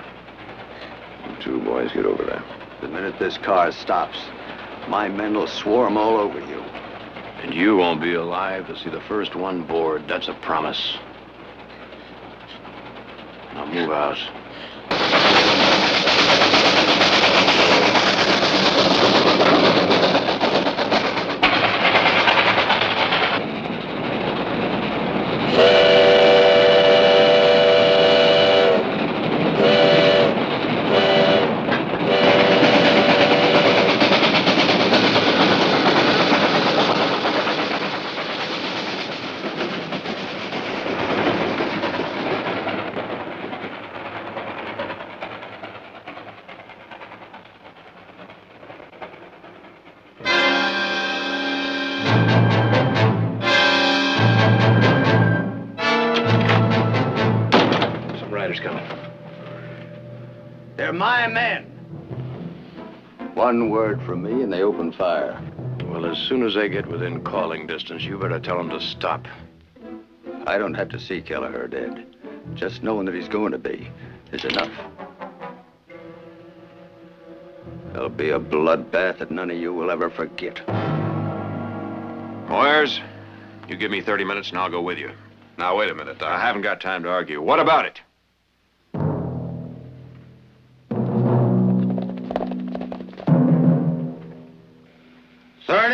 You two boys get over there. The minute this car stops, my men will swarm all over you. And you won't be alive to see the first one board. That's a promise. Now move out. They're my men. One word from me and they open fire. Well, as soon as they get within calling distance, you better tell them to stop. I don't have to see Kelleher dead. Just knowing that he's going to be is enough. There'll be a bloodbath that none of you will ever forget. Moyers, you give me 30 minutes and I'll go with you. Now, wait a minute. I haven't got time to argue. What about it?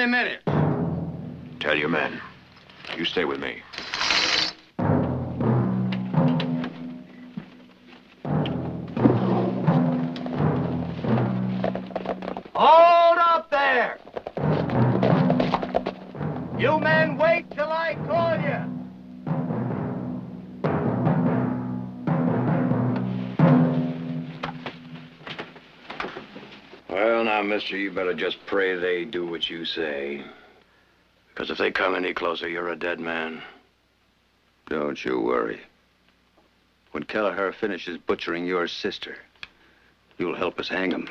Minutes. Tell your men. You stay with me. Hold up there! You men wait till I call you. Well, now, mister, you better just pray they do what you say. Because if they come any closer, you're a dead man. Don't you worry. When Kelleher finishes butchering your sister, you'll help us hang him.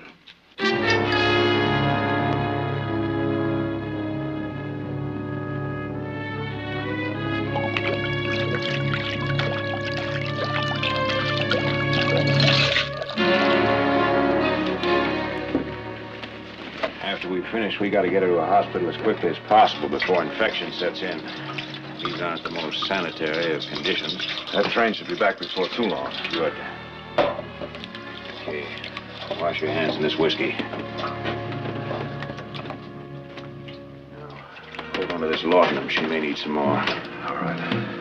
finished, we got to get her to a hospital as quickly as possible before infection sets in. These aren't the most sanitary of conditions. That train should be back before too long. Good. Okay. Wash your hands in this whiskey. Hold on to this laudanum. She may need some more. All right.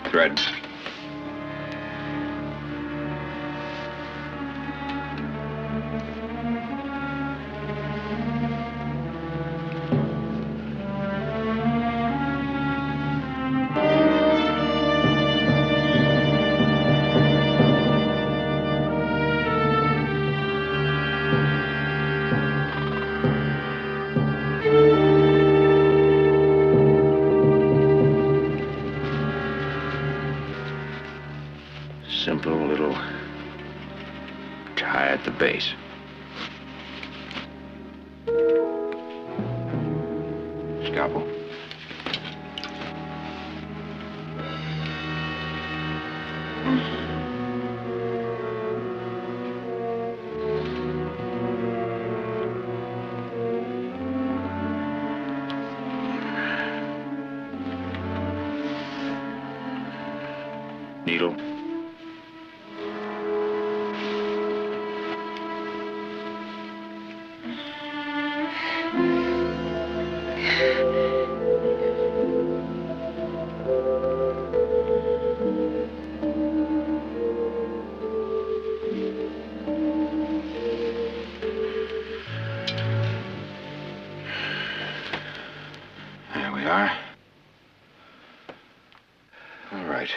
Thread. Simple little tie at the base. Scalpel. Needle. There we are. All right.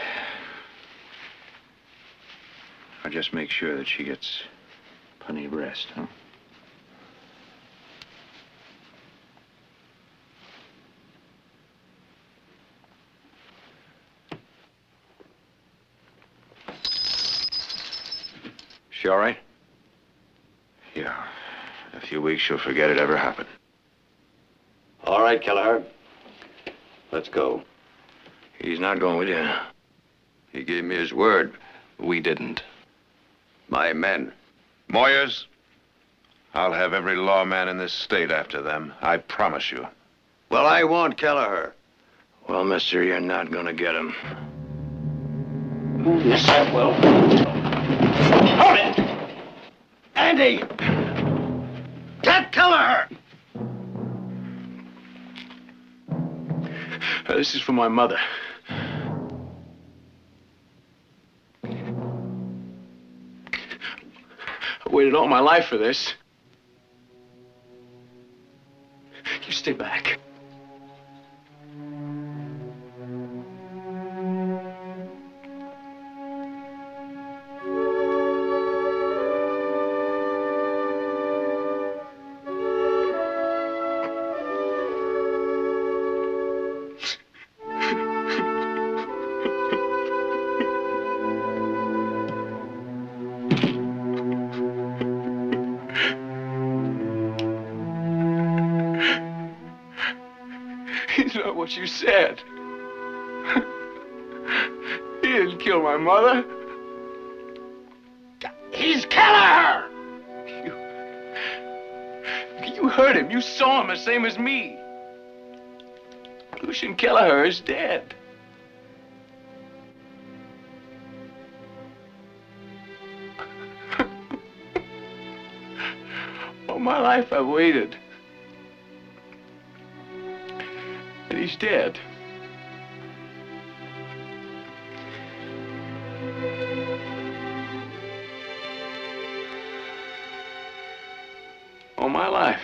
I'll just make sure that she gets plenty of rest, huh? She all right? Yeah. In a few weeks, she'll forget it ever happened. All right, Kelleher. Let's go. He's not going with you. He gave me his word. We didn't. My men. Moyers, I'll have every lawman in this state after them. I promise you. Well, I want Kelleher. Well, mister, you're not gonna get him. Yes, I will. Hold it! Andy! Get Kelleher! This is for my mother. I waited all my life for this. You stay back. He's not what you said. He didn't kill my mother. He's Kelleher! You heard him. You saw him the same as me. Lucian Kelleher is dead. All my life I've waited. And he's dead. All my life.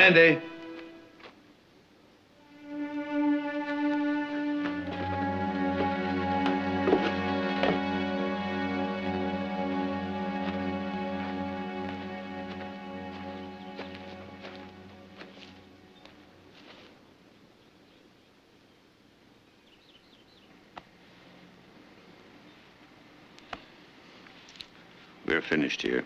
Sandy. We're finished here.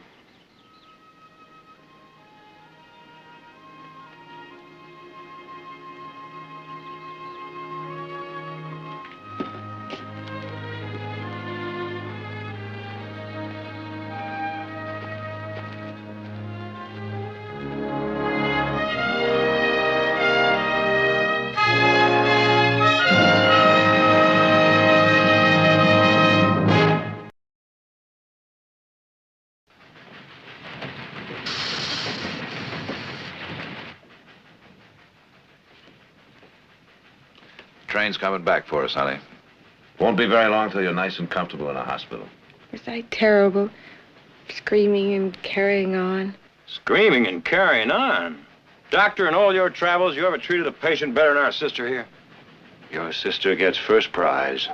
Train's coming back for us, honey. Won't be very long till you're nice and comfortable in a hospital. Was I terrible? Screaming and carrying on. Screaming and carrying on? Doctor, in all your travels, you ever treated a patient better than our sister here? Your sister gets first prize.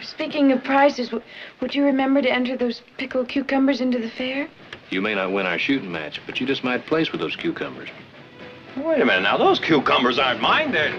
Speaking of prizes, would you remember to enter those pickled cucumbers into the fair? You may not win our shooting match, but you just might place with those cucumbers. Wait a minute now, those cucumbers aren't mine, they're...